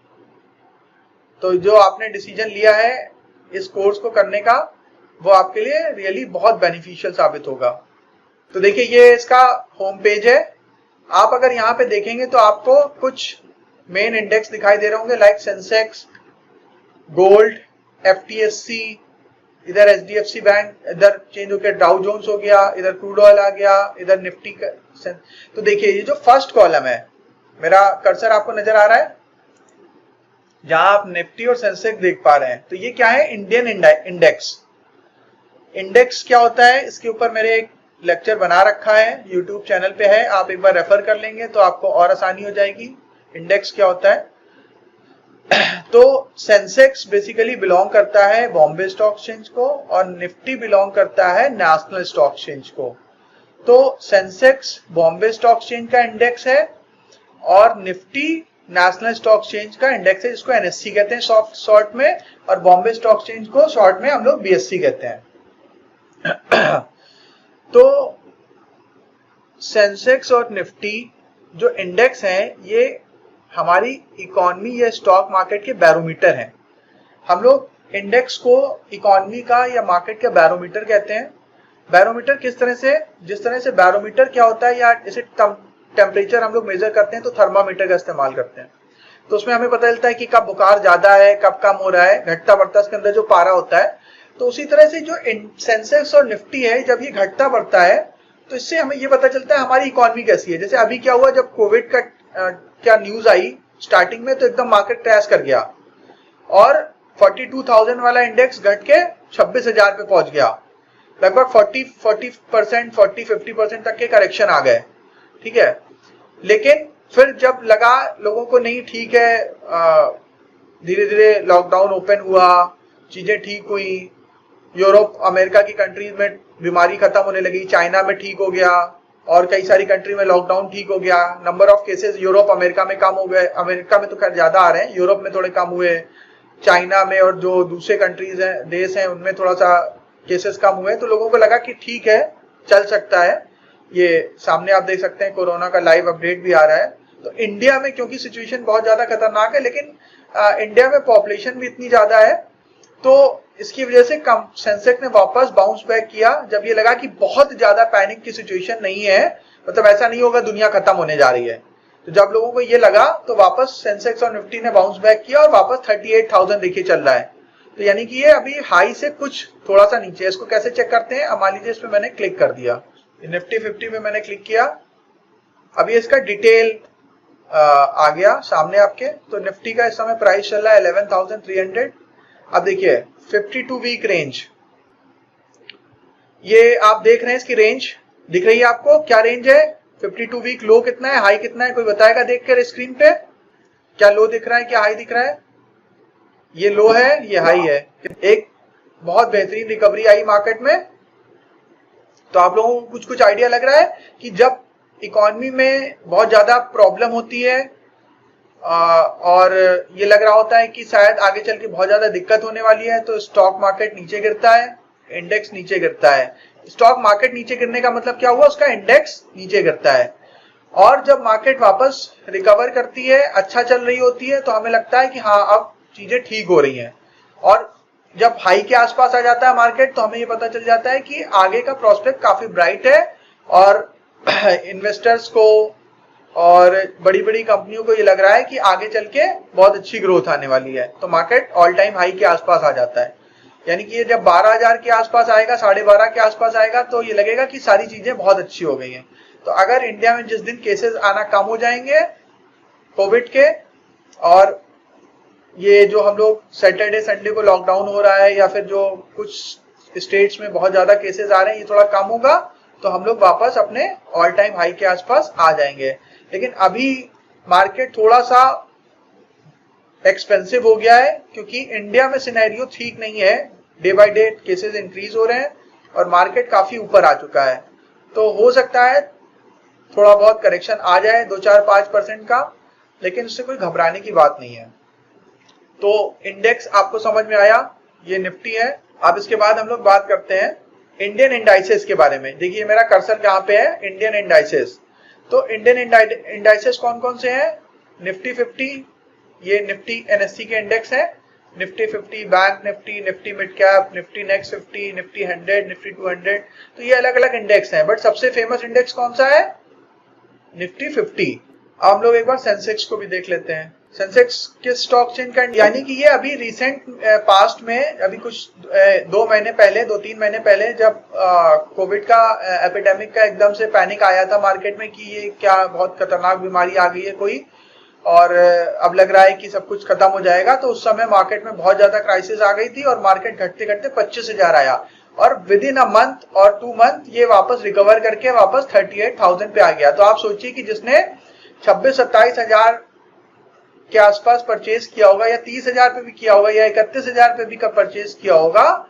तो जो आपने डिसीजन लिया है इस कोर्स को करने का, वो आपके लिए रियली बहुत बेनिफिशियल साबित होगा। तो देखिए, ये इसका होम पेज है। आप अगर यहाँ पे देखेंगे तो आपको कुछ मेन इंडेक्स दिखाई दे रहे होंगे, लाइक सेंसेक्स, गोल्ड, FTSE, इधर HDFC बैंक, इधर चेंज होकर डाउ जोन्स हो गया, इधर क्रूड ऑयल आ गया, इधर निफ्टी का। तो देखिए, ये जो फर्स्ट कॉलम है, मेरा कर्सर आपको नजर आ रहा है जहां आप निफ्टी और सेंसेक्स देख पा रहे हैं, तो ये क्या है? Indian index. इंडेक्स क्या होता है, इसके ऊपर मेरे एक लेक्चर बना रखा है, यूट्यूब चैनल पे है, आप एक बार रेफर कर लेंगे तो आपको और आसानी हो जाएगी। इंडेक्स क्या होता है? तो सेंसेक्स बेसिकली बिलोंग करता है बॉम्बे स्टॉक एक्सचेंज को और निफ्टी बिलोंग करता है नेशनल स्टॉक एक्सचेंज को। तो सेंसेक्स बॉम्बे स्टॉक एक्सचेंज का इंडेक्स है और निफ्टी नेशनल स्टॉक एक्सचेंज का इंडेक्स है, जिसको एनएससी कहते हैं शॉर्ट में, और बॉम्बे स्टॉक एक्सचेंज को शॉर्ट में हम लोग बीएससी कहते हैं। तो सेंसेक्स और निफ्टी जो इंडेक्स हैं, ये हमारी इकोनॉमी या स्टॉक मार्केट के बैरोमीटर हैं। हम लोग इंडेक्स को इकोनॉमी का या मार्केट का बैरोमीटर कहते हैं। बैरोमीटर किस तरह से, जिस तरह से बैरोमीटर क्या होता है, या जैसे टेम्परेचर हम लोग मेजर करते हैं तो थर्मामीटर का इस्तेमाल करते हैं, तो उसमें हमें पता चलता है कि कब बुखार ज्यादा है, कब कम हो रहा है, घटता बढ़ता इसके अंदर जो पारा होता है। तो उसी तरह से जो सेंसेक्स और निफ्टी है, जब ये घटता बढ़ता है तो इससे हमें ये पता चलता है हमारी इकोनॉमी कैसी है। जैसे अभी क्या हुआ, जब कोविड का क्या न्यूज आई स्टार्टिंग में, तो एकदम मार्केट क्रैश कर गया और 42,000 वाला इंडेक्स घट के 26,000 पे पहुंच गया। लगभग 40-50% तक के करेक्शन आ गए, ठीक है। लेकिन फिर जब लगा लोगों को नहीं ठीक है, धीरे धीरे लॉकडाउन ओपन हुआ, चीजें ठीक हुई, यूरोप अमेरिका की कंट्रीज में बीमारी खत्म होने लगी, चाइना में ठीक हो गया और कई सारी कंट्री में लॉकडाउन ठीक हो गया, number of cases Europe America में कम हो गए, अमेरिका में तो खैर ज्यादा आ रहे हैं, यूरोप में थोड़े कम हुए, चाइना में और जो दूसरे कंट्रीज हैं, देश हैं, उनमें थोड़ा सा केसेस कम हुए। तो लोगों को लगा कि ठीक है, चल सकता है। ये सामने आप देख सकते हैं कोरोना का लाइव अपडेट भी आ रहा है। तो इंडिया में क्योंकि सिचुएशन बहुत ज्यादा खतरनाक है, लेकिन इंडिया में पॉपुलेशन भी इतनी ज्यादा है, तो इसकी वजह से सेंसेक्स ने वापस बाउंस बैक किया जब ये लगा कि बहुत ज्यादा पैनिक की सिचुएशन नहीं है, मतलब ऐसा नहीं होगा दुनिया खत्म होने जा रही है। तो जब लोगों को ये लगा तो वापस सेंसेक्स और निफ्टी ने बाउंस बैक किया और वापस 38,000 देखिए चल रहा है। तो यानी कि ये अभी हाई से कुछ थोड़ा सा नीचे। इसको कैसे चेक करते हैं, मान लीजिए इस पे मैंने क्लिक कर दिया, निफ्टी 50 पे मैंने क्लिक किया, अभी इसका डिटेल आ गया सामने आपके। तो निफ्टी का इस समय प्राइस चल रहा है 11,300। अब देखिए 52 वीक रेंज, ये आप देख रहे हैं, इसकी रेंज दिख रही है आपको, क्या रेंज है, 52 वीक। लो कितना है, हाई कितना है, कोई बताएगा देख कर स्क्रीन पे? क्या लो दिख रहा है, क्या हाई दिख रहा है? ये लो है, ये हाई है। एक बहुत बेहतरीन रिकवरी आई मार्केट में। तो आप लोगों को कुछ आइडिया लग रहा है कि जब इकोनॉमी में बहुत ज्यादा प्रॉब्लम होती है और ये लग रहा होता है कि शायद आगे चल के बहुत ज्यादा दिक्कत होने वाली है, तो स्टॉक मार्केट नीचे गिरता है, इंडेक्स नीचे गिरता है। स्टॉक मार्केट नीचे गिरने का मतलब क्या हुआ, उसका इंडेक्स नीचे गिरता है। और जब मार्केट वापस रिकवर करती है, अच्छा चल रही होती है, तो हमें लगता है कि हाँ अब चीजें ठीक हो रही हैं। और जब हाई के आसपास आ जाता है मार्केट, तो हमें ये पता चल जाता है कि आगे का प्रोस्पेक्ट काफी ब्राइट है और इन्वेस्टर्स को और बड़ी बड़ी कंपनियों को ये लग रहा है कि आगे चल के बहुत अच्छी ग्रोथ आने वाली है। तो मार्केट ऑल टाइम हाई के आसपास आ जाता है। यानी कि ये जब 12,000 के आसपास आएगा, 12.5 के आसपास आएगा, तो ये लगेगा कि सारी चीजें बहुत अच्छी हो गई हैं। तो अगर इंडिया में जिस दिन केसेस आना कम हो जाएंगे कोविड के, और ये जो हम लोग सैटरडे संडे को लॉकडाउन हो रहा है, या फिर जो कुछ स्टेट्स में बहुत ज्यादा केसेस आ रहे हैं, ये थोड़ा कम होगा, तो हम लोग वापस अपने ऑल टाइम हाई के आसपास आ जाएंगे। लेकिन अभी मार्केट थोड़ा सा एक्सपेंसिव हो गया है, क्योंकि इंडिया में सिनेरियो ठीक नहीं है। Day by day cases increase हो रहे हैं और मार्केट काफी ऊपर आ चुका है। तो हो सकता है थोड़ा बहुत करेक्शन आ जाए 2-4-5% का, लेकिन उससे कोई घबराने की बात नहीं है। तो इंडेक्स आपको समझ में आया, ये निफ्टी है। अब इसके बाद हम लोग बात करते हैं इंडियन इंडाइसेस के बारे में। देखिए मेरा कर्सर कहाँ पे है, इंडियन इंडाइसेस। तो इंडियन इंडाइसेस कौन कौन से हैं, निफ्टी 50, ये निफ्टी एनएससी के इंडेक्स है, Nifty 50, bank Nifty, Nifty mid cap, Nifty next 50, Nifty 100, Nifty 200। तो ये अलग अलग इंडेक्स हैं, बट सबसे फेमस इंडेक्स कौन सा है, निफ्टी 50। अब हम लोग एक बार सेंसेक्स को भी देख लेते हैं। सेंसेक्स के स्टॉक चेन का, यानी कि ये अभी रिसेंट पास्ट में, अभी कुछ 2-3 महीने पहले जब कोविड का एपिडेमिक का एकदम से पैनिक आया था मार्केट में कि ये क्या बहुत खतरनाक बीमारी आ गई है कोई, और अब लग रहा है कि सब कुछ खत्म हो जाएगा, तो उस समय मार्केट में बहुत ज्यादा क्राइसिस आ गई थी और मार्केट घटते घटते 25,000 आया। और विद इन अ मंथ और 2 मंथ ये वापस रिकवर करके वापस 38,000 पे आ गया। तो आप सोचिए कि जिसने 26-27 हजार के आसपास परचेज किया होगा या 30,000 पे भी किया होगा या 31,000 पे भी का परचेज किया होगा,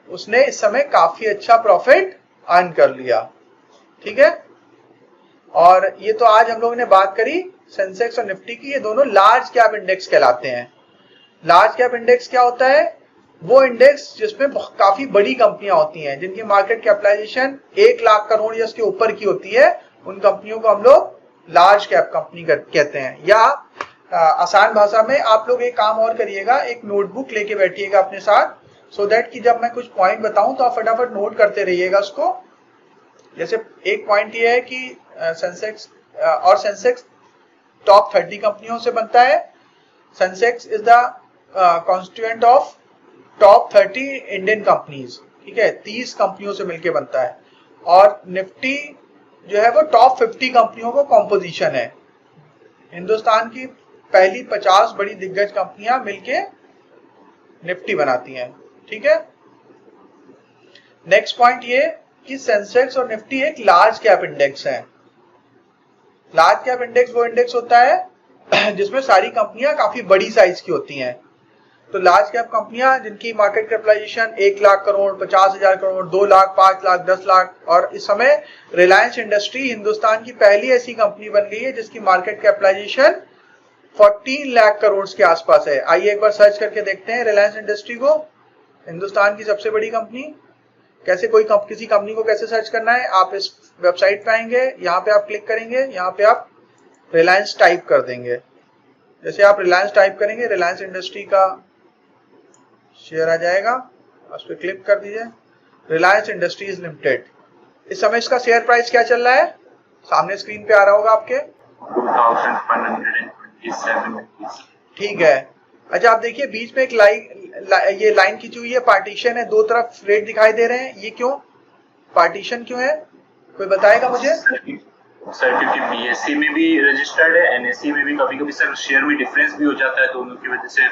उसने इस समय काफी अच्छा प्रॉफिट अर्न कर लिया। ठीक है, और ये तो आज हम लोगों ने बात करी सेंसेक्स और निफ्टी की, ये दोनों लार्ज कैप इंडेक्स कहलाते हैं। लार्ज कैप इंडेक्स क्या होता है? वो इंडेक्स जिसमें काफी बड़ी कंपनियां होती हैं, जिनकी मार्केट कैपिटलाइजेशन 1 लाख करोड़ या उसके ऊपर की होती है, उन कंपनियों को हम लोग लार्ज कैप कंपनी कहते हैं। या आसान भाषा में आप लोग एक काम और करिएगा, एक नोटबुक लेके बैठिएगा अपने साथ, सो दैट कि जब मैं कुछ पॉइंट बताऊं तो आप फटाफट नोट करते रहिएगा उसको। जैसे एक पॉइंट ये है कि सेंसेक्स टॉप 30 कंपनियों से बनता है। Sensex is the constituent of top 30 Indian companies. ठीक है, 30 कंपनियों से मिलकर बनता है। और निफ्टी जो है वो टॉप 50 कंपनियों को कॉम्पोजिशन है। हिंदुस्तान की पहली 50 बड़ी दिग्गज कंपनियां मिलके निफ्टी बनाती हैं। ठीक है, नेक्स्ट पॉइंट ये कि सेंसेक्स और निफ्टी एक लार्ज कैप इंडेक्स है। लार्ज कैप इंडेक्स वो इंडेक्स होता है जिसमें सारी कंपनियां काफी बड़ी साइज की होती हैं। तो लार्ज कैप कंपनियां जिनकी मार्केट कैपिटलाइजेशन 1 लाख करोड़, 50,000 करोड़, 2 लाख, 5 लाख, 10 लाख, और इस समय रिलायंस इंडस्ट्री हिंदुस्तान की पहली ऐसी कंपनी बन गई है जिसकी मार्केट कैपिटलाइजेशन 14 लाख करोड़ के आसपास है। आइए एक बार सर्च करके देखते हैं रिलायंस इंडस्ट्री को, हिंदुस्तान की सबसे बड़ी कंपनी। कैसे किसी कंपनी को कैसे सर्च करना है, आप इस वेबसाइट पे आएंगे, यहाँ पे आप क्लिक करेंगे, यहाँ पे आप रिलायंस टाइप कर देंगे। जैसे आप रिलायंस टाइप करेंगे, रिलायंस इंडस्ट्री का शेयर आ जाएगा, उस पर क्लिक कर दीजिए। रिलायंस इंडस्ट्रीज लिमिटेड, इस समय इसका शेयर प्राइस क्या चल रहा है, सामने स्क्रीन पे आ रहा होगा आपके, 2127। ठीक है। अच्छा, आप देखिए बीच में एक ये लाइन खींची हुई है, पार्टीशन है, दो तरफ रेट दिखाई दे रहे हैं, ये क्यों पार्टीशन क्यों है, कोई बताएगा मुझे? सर क्योंकि बीएससी में भी रजिस्टर्ड है, एनएससी में भी कभी-कभी सर शेयर में डिफरेंस भी हो जाता है, दोनों की वजह से।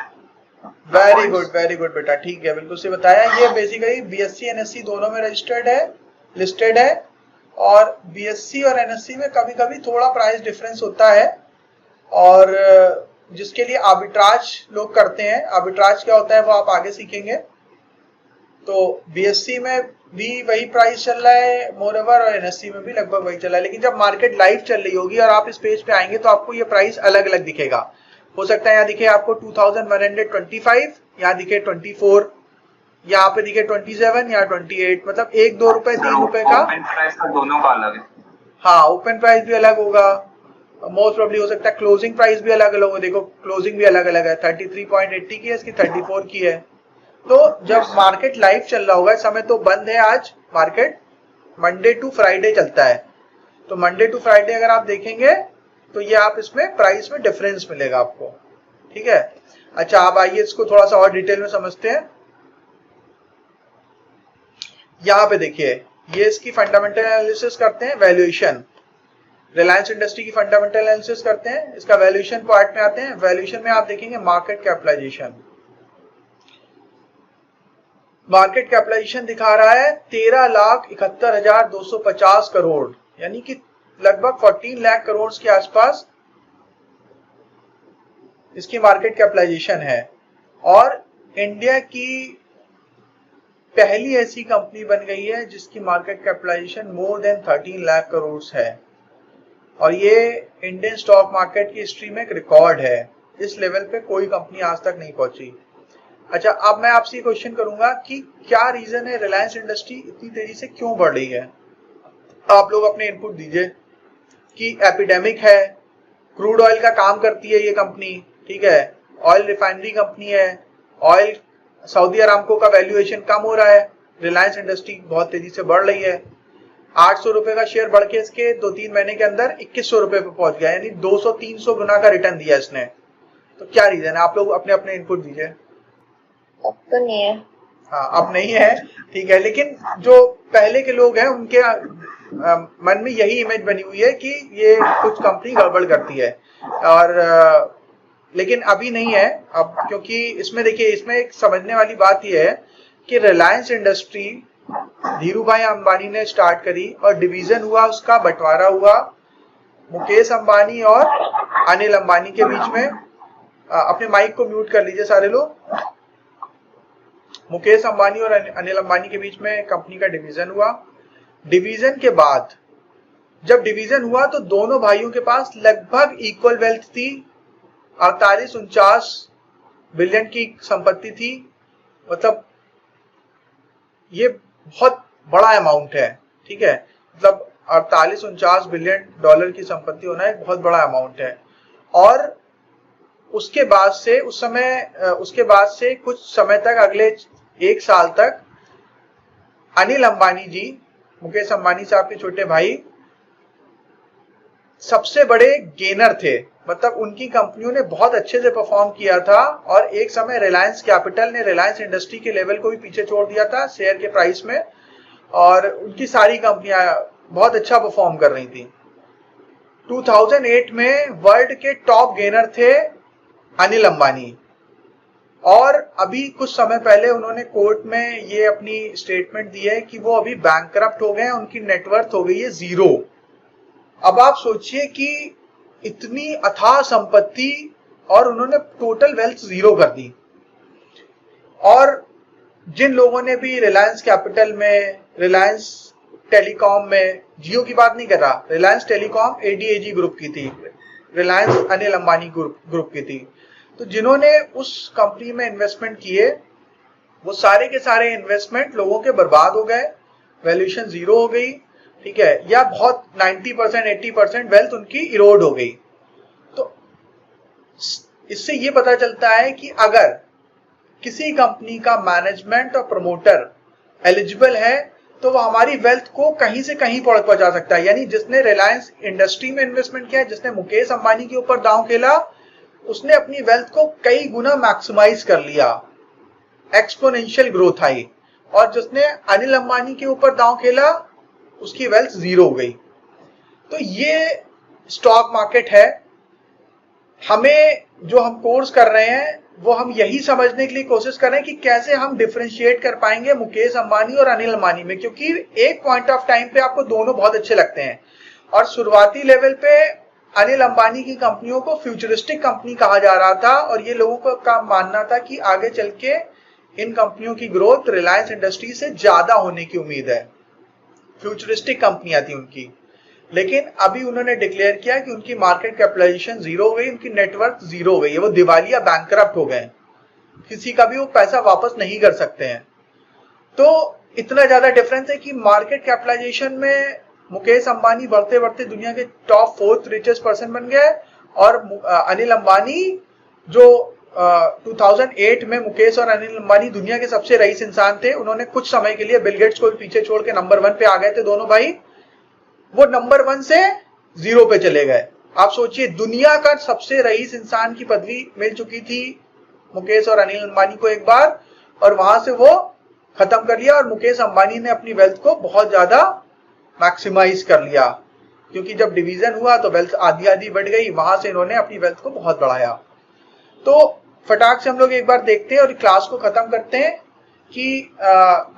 वेरी गुड बेटा, ठीक है, बिल्कुल से बताया। ये बेसिकली बीएससी एनएससी दोनों में रजिस्टर्ड है, लिस्टेड है, और बीएससी और एनएससी में कभी कभी थोड़ा प्राइस डिफरेंस होता है, और जिसके लिए आर्बिट्राज लोग करते हैं। आर्बिट्राज क्या होता है वो आप आगे सीखेंगे। तो बीएससी में भी वही प्राइस चल रहा है मोरओवर, और एनएससी में भी लगभग वही चल रहा है, लेकिन जब मार्केट लाइव चल रही होगी और आप इस पेज पे आएंगे तो आपको ये प्राइस अलग अलग दिखेगा। हो सकता है यहाँ दिखे आपको 2125, यहाँ दिखे 24, यहाँ पे दिखे 27 या 28, मतलब 1-2 रुपए 3 रुपए का ओपन प्राइस का दोनों का अलग है। हाँ, ओपन प्राइस भी अलग होगा, मोस्ट प्रोबेबली हो सकता है क्लोजिंग प्राइस भी अलग अलग हो। देखो क्लोजिंग भी अलग अलग है, 33.80 की है, इसकी 34 की है। तो जब मार्केट लाइव चल रहा होगा, इस समय तो बंद है आज मार्केट, मंडे टू फ्राइडे चलता है, तो मंडे टू फ्राइडे अगर आप देखेंगे तो ये आप इसमें प्राइस में डिफरेंस मिलेगा आपको। ठीक है, अच्छा आप आइए इसको थोड़ा सा और डिटेल में समझते हैं। यहाँ पे देखिए, ये इसकी फंडामेंटल एनालिसिस करते हैं, वैल्यूएशन, रिलायंस इंडस्ट्री की फंडामेंटल एनालिसिस करते हैं, इसका वैल्यूएशन पार्ट में आते हैं। वैल्यूएशन में आप देखेंगे मार्केट कैपिटलाइजेशन, मार्केट कैपिटलाइजेशन दिखा रहा है 13,71,250 करोड़, यानी कि लगभग 14 लाख करोड़ के आसपास इसकी मार्केट कैपिटलाइजेशन है। और इंडिया की पहली ऐसी कंपनी बन गई है जिसकी market capitalization more than 13 lakh crore है, और ये इंडियन स्टॉक मार्केट की हिस्ट्री में एक रिकॉर्ड है। इस लेवल पे कोई कंपनी आज तक नहीं पहुंची। अच्छा, अब मैं आपसे क्वेश्चन करूंगा कि क्या रीजन है रिलायंस इंडस्ट्री इतनी तेजी से क्यों बढ़ रही है। आप लोग अपने इनपुट दीजिए कि एपिडेमिक है, क्रूड ऑयल का काम करती है ये कंपनी, ठीक है, ऑयल रिफाइनरी कंपनी है, ऑयल सऊदी अरामको का वैल्यूएशन कम हो रहा है, रिलायंस इंडस्ट्री बहुत तेजी से बढ़ रही है। 800 रुपए का शेयर बढ़ के इसके 2-3 महीने के अंदर 2100 रुपए पे पहुंच गया, यानी 200-300 गुना का रिटर्न दिया इसने। तो क्या रीजन है, आप लोग अपने अपने इनपुट दीजिए। अब तो नहीं है। हाँ, अब नहीं है, ठीक है, लेकिन जो पहले के लोग हैं उनके मन में यही इमेज बनी हुई है कि ये कुछ कंपनी गड़बड़ करती है, और लेकिन अभी नहीं है अब, क्योंकि इसमें देखिए, इसमें एक समझने वाली बात यह है कि रिलायंस इंडस्ट्री धीरू भाई अंबानी ने स्टार्ट करी और डिवीजन हुआ, उसका बंटवारा हुआ मुकेश अंबानी और अनिल अंबानी के बीच में। अपने माइक को म्यूट कर लीजिए सारे लोग। मुकेश अंबानी और अनिल अंबानी के बीच में कंपनी का डिवीजन हुआ। डिवीजन के बाद जब डिवीजन हुआ तो दोनों भाइयों के पास लगभग इक्वल वेल्थ थी, 48-49 बिलियन की संपत्ति थी। मतलब ये बहुत बड़ा अमाउंट है, ठीक है। मतलब 48-49 बिलियन डॉलर की संपत्ति होना एक बहुत बड़ा अमाउंट है। और उसके बाद से कुछ समय तक, अगले 1 साल तक अनिल अंबानी जी, मुकेश अंबानी साहब के छोटे भाई, सबसे बड़े गेनर थे। मतलब उनकी कंपनियों ने बहुत अच्छे से परफॉर्म किया था और एक समय रिलायंस कैपिटल ने रिलायंस इंडस्ट्री के लेवल को भी पीछे छोड़ दिया था शेयर के प्राइस में, और उनकी सारी कंपनियां बहुत अच्छा परफॉर्म कर रही थी। 2008 में वर्ल्ड के टॉप गेनर थे अनिल अंबानी, और अभी कुछ समय पहले उन्होंने कोर्ट में ये अपनी स्टेटमेंट दी है कि वो अभी बैंकरप्ट हो गए हैं, उनकी नेटवर्थ हो गई है 0। अब आप सोचिए कि इतनी अथाह संपत्ति और उन्होंने टोटल वेल्थ 0 कर दी। और जिन लोगों ने भी रिलायंस कैपिटल में, रिलायंस टेलीकॉम में, जियो की बात नहीं कर रहा, रिलायंस टेलीकॉम ADAG ग्रुप की थी, रिलायंस अनिल अंबानी ग्रुप की थी। तो जिन्होंने उस कंपनी में इन्वेस्टमेंट किए, वो सारे के सारे इन्वेस्टमेंट लोगों के बर्बाद हो गए, वैल्यूएशन 0 हो गई, ठीक है, या बहुत 90% 80% वेल्थ उनकी इरोड हो गई। तो इससे ये पता चलता है कि अगर किसी कंपनी का मैनेजमेंट और प्रमोटर एलिजिबल है तो वो हमारी वेल्थ को कहीं से कहीं पहुंचा सकता है। यानी जिसने रिलायंस इंडस्ट्री में इन्वेस्टमेंट किया, जिसने मुकेश अंबानी के ऊपर दांव खेला, उसने अपनी वेल्थ को कई गुना मैक्सिमाइज कर लिया, एक्सपोनेंशियल ग्रोथ आई। और जिसने अनिल अंबानी के ऊपर दांव खेला, उसकी वेल्थ 0 हो गई। तो ये स्टॉक मार्केट है। हमें जो हम कोर्स कर रहे हैं वो हम यही समझने के लिए कोशिश कर रहे हैं कि कैसे हम डिफरेंशिएट कर पाएंगे मुकेश अंबानी और अनिल अंबानी में, क्योंकि एक पॉइंट ऑफ टाइम पे आपको दोनों बहुत अच्छे लगते हैं और शुरुआती लेवल पे अनिल अंबानी की कंपनियों को फ्यूचरिस्टिक कंपनी कहा जा रहा था और ये लोगों का मानना था कि आगे चल के इन कंपनियों की ग्रोथ रिलायंस इंडस्ट्री से ज्यादा होने की उम्मीद है। फ्यूचरिस्टिक कंपनियां थी उनकी, लेकिन अभी उन्होंने डिक्लेयर किया कि उनकी मार्केट कैपिटलाइजेशन 0 हो गई, उनकी नेटवर्थ 0 हो गई है, वो दिवालिया बैंकरप्ट हो गए, किसी का भी वो पैसा वापस नहीं कर सकते हैं। तो इतना ज्यादा डिफरेंस है कि मार्केट कैपिटलाइजेशन में मुकेश अंबानी बढ़ते बढ़ते दुनिया के टॉप 4th रिचेस्ट पर्सन बन गए, और अनिल अंबानी जो 2008 में मुकेश और अनिल अंबानी दुनिया के सबसे रईस इंसान थे, उन्होंने कुछ समय के लिए बिल गेट्स को भी पीछे छोड़ के नंबर 1 पे आ गए थे दोनों भाई, वो नंबर 1 से 0 पे चले गए। आप सोचिए, दुनिया का सबसे रईस इंसान की पदवी मिल चुकी थी मुकेश और अनिल अंबानी को एक बार, और वहां से वो खत्म कर लिया, और मुकेश अंबानी ने अपनी वेल्थ को बहुत ज्यादा मैक्सिमाइज कर लिया, क्योंकि जब डिवीजन हुआ तो वेल्थ आधी आधी बढ़ गई, वहां से इन्होंने अपनी वेल्थ को बहुत बढ़ाया। तो फटाक से हम लोग एक बार देखते हैं और क्लास को खत्म करते हैं कि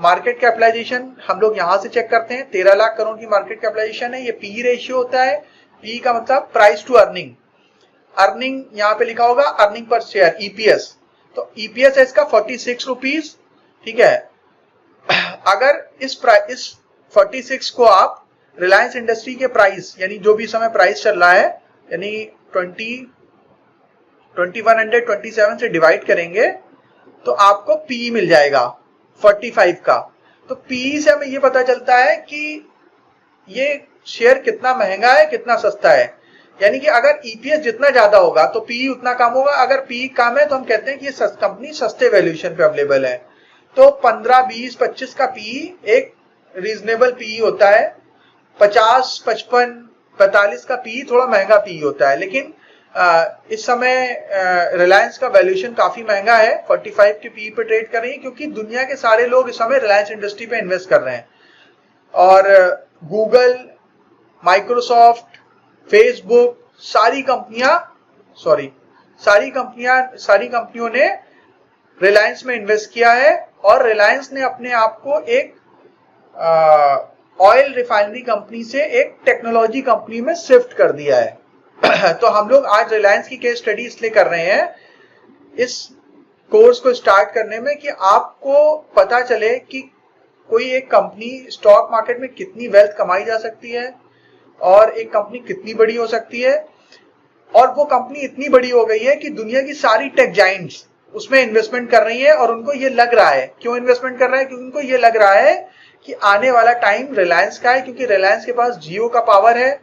मार्केट कैपिटलाइजेशन हम लोग यहां से चेक करते हैं। 13 लाख करोड़ की मार्केट कैपिटलाइजेशन है। ये पी रेशियो होता है, पी का मतलब प्राइस टू अर्निंग, अर्निंग यहाँ पे लिखा होगा अर्निंग पर शेयर, ईपीएस। तो ईपीएस है इसका 46 रुपीज, ठीक है। अगर इस 46 को आप रिलायंस इंडस्ट्री के प्राइस, यानी जो भी समय प्राइस चल रहा है, यानी 2127 से डिवाइड करेंगे तो आपको पी मिल जाएगा 45 का। तो पी से हमें ये पता चलता है कि ये शेयर कितना महंगा है, कितना सस्ता है। यानी कि अगर ईपीएस जितना ज्यादा होगा तो पी उतना कम होगा। अगर पी कम है तो हम कहते हैं कि ये कंपनी सस्ते वैल्यूएशन पे अवेलेबल है। तो 15, 20, 25 का पी एक रीजनेबल पी होता है। 50, 55, 45 का पी थोड़ा महंगा पी होता है। लेकिन इस समय रिलायंस का वैल्यूएशन काफी महंगा है, 45 के पी पे ट्रेड कर रही है, क्योंकि दुनिया के सारे लोग इस समय रिलायंस इंडस्ट्री पे इन्वेस्ट कर रहे हैं। और गूगल, माइक्रोसॉफ्ट, फेसबुक, सारी कंपनियों ने रिलायंस में इन्वेस्ट किया है, और रिलायंस ने अपने आप को एक ऑयल रिफाइनरी कंपनी से एक टेक्नोलॉजी कंपनी में शिफ्ट कर दिया है। तो हम लोग आज रिलायंस की केस स्टडी इसलिए कर रहे हैं इस कोर्स को स्टार्ट करने में कि आपको पता चले कि कोई एक कंपनी स्टॉक मार्केट में कितनी वेल्थ कमाई जा सकती है और एक कंपनी कितनी बड़ी हो सकती है। और वो कंपनी इतनी बड़ी हो गई है कि दुनिया की सारी टेक जाइंट्स उसमें इन्वेस्टमेंट कर रही है और उनको ये लग रहा है, क्यों इन्वेस्टमेंट कर रहा है, क्योंकि उनको ये लग रहा है कि आने वाला टाइम रिलायंस का है, क्योंकि रिलायंस के पास जियो का पावर है,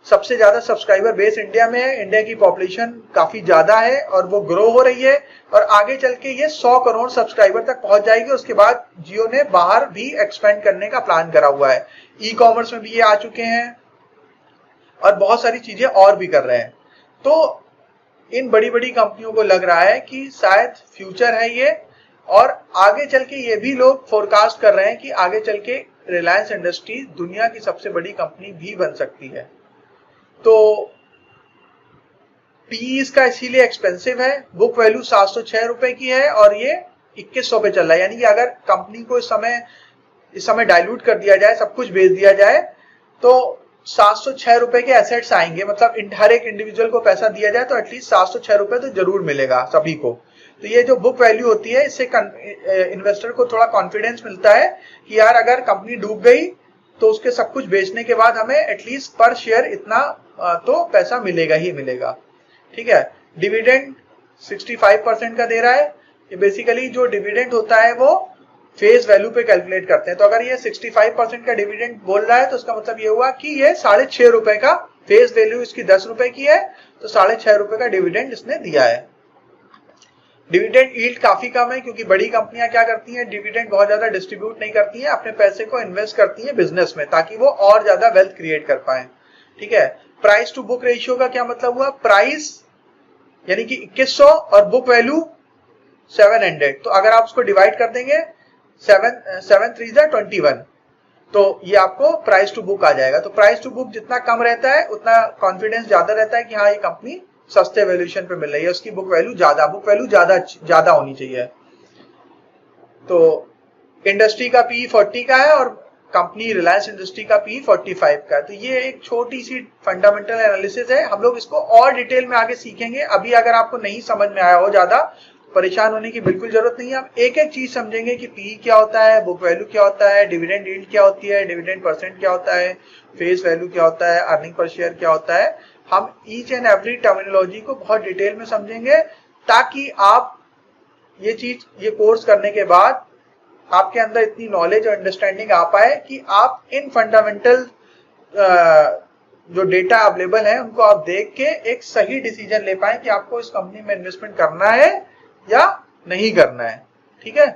सबसे ज्यादा सब्सक्राइबर बेस इंडिया में है, इंडिया की पॉपुलेशन काफी ज्यादा है और वो ग्रो हो रही है और आगे चल के ये 100 करोड़ सब्सक्राइबर तक पहुंच जाएगी। उसके बाद जियो ने बाहर भी एक्सपेंड करने का प्लान करा हुआ है, ई कॉमर्स में भी ये आ चुके हैं और बहुत सारी चीजें और भी कर रहे हैं। तो इन बड़ी बड़ी कंपनियों को लग रहा है कि शायद फ्यूचर है ये, और आगे चल के ये भी लोग फोरकास्ट कर रहे हैं कि आगे चल के रिलायंस इंडस्ट्रीज दुनिया की सबसे बड़ी कंपनी भी बन सकती है। तो पीई इसका इसीलिए एक्सपेंसिव है, बुक वैल्यू 706 रुपए की है और ये 2100 पे चल रहा है। यानी कि अगर कंपनी को इस समय डाइल्यूट कर दिया जाए, सब कुछ बेच दिया जाए, तो 706 रुपए के एसेट्स आएंगे। मतलब हर एक इंडिविजुअल को पैसा दिया जाए तो एटलीस्ट 706 रुपए तो जरूर मिलेगा सभी को। तो ये जो बुक वैल्यू होती है, इससे इन्वेस्टर को थोड़ा कॉन्फिडेंस मिलता है कि यार अगर कंपनी डूब गई तो उसके सब कुछ बेचने के बाद हमें एटलीस्ट पर शेयर इतना तो पैसा मिलेगा ही मिलेगा। ठीक है, डिविडेंड 65% का दे रहा है। ये बेसिकली जो डिविडेंड होता है वो फेस वैल्यू पे कैलकुलेट करते हैं। तो अगर ये 65% का डिविडेंड बोल रहा है तो उसका मतलब ये हुआ कि ये 6.5 रुपए का, फेस वैल्यू इसकी 10 रुपए की है तो 6.5 रुपए का डिविडेंड इसने दिया है। डिविडेंड यील्ड काफी कम है क्योंकि बड़ी कंपनियां क्या करती हैं, डिविडेंड बहुत ज्यादा डिस्ट्रीब्यूट नहीं करती हैं, अपने पैसे को इन्वेस्ट करती हैं बिजनेस में ताकि वो और ज्यादा वेल्थ क्रिएट कर पाए। ठीक है, प्राइस टू बुक रेशियो का क्या मतलब हुआ, प्राइस यानी कि 2100 और बुक वैल्यू 700। तो अगर आप उसको डिवाइड कर देंगे 7 3 21, तो ये आपको प्राइस टू बुक आ जाएगा। तो प्राइस टू बुक जितना कम रहता है उतना कॉन्फिडेंस ज्यादा रहता है कि हाँ ये कंपनी सस्ते वैल्यूएशन पे मिल रही है, उसकी बुक वैल्यू ज्यादा होनी चाहिए। तो इंडस्ट्री का पी 40 का है और कंपनी रिलायंस इंडस्ट्री का पी 45 का है। तो ये एक छोटी सी फंडामेंटल एनालिसिस है, हम लोग इसको और डिटेल में आगे सीखेंगे। अभी अगर आपको नहीं समझ में आया हो ज्यादा, परेशान होने की बिल्कुल जरूरत नहीं है। हम एक एक चीज समझेंगे कि पी क्या होता है, बुक वैल्यू क्या होता है, डिविडेंड यील्ड क्या होती है, डिविडेंड परसेंट क्या होता है, फेस वैल्यू क्या होता है, अर्निंग पर शेयर क्या होता है। हम ईच एंड एवरी टर्मिनोलॉजी को बहुत डिटेल में समझेंगे ताकि आप ये कोर्स करने के बाद आपके अंदर इतनी नॉलेज और अंडरस्टैंडिंग आ पाए कि आप इन फंडामेंटल जो डेटा अवेलेबल है उनको आप देख के एक सही डिसीजन ले पाए कि आपको इस कंपनी में इन्वेस्टमेंट करना है या नहीं करना है। ठीक है,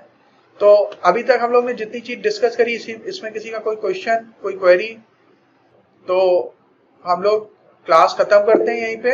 तो अभी तक हम लोग ने जितनी चीज डिस्कस करी इसमें किसी का कोई क्वेश्चन, कोई क्वेरी, तो हम लोग क्लास खत्म करते हैं यहीं पे।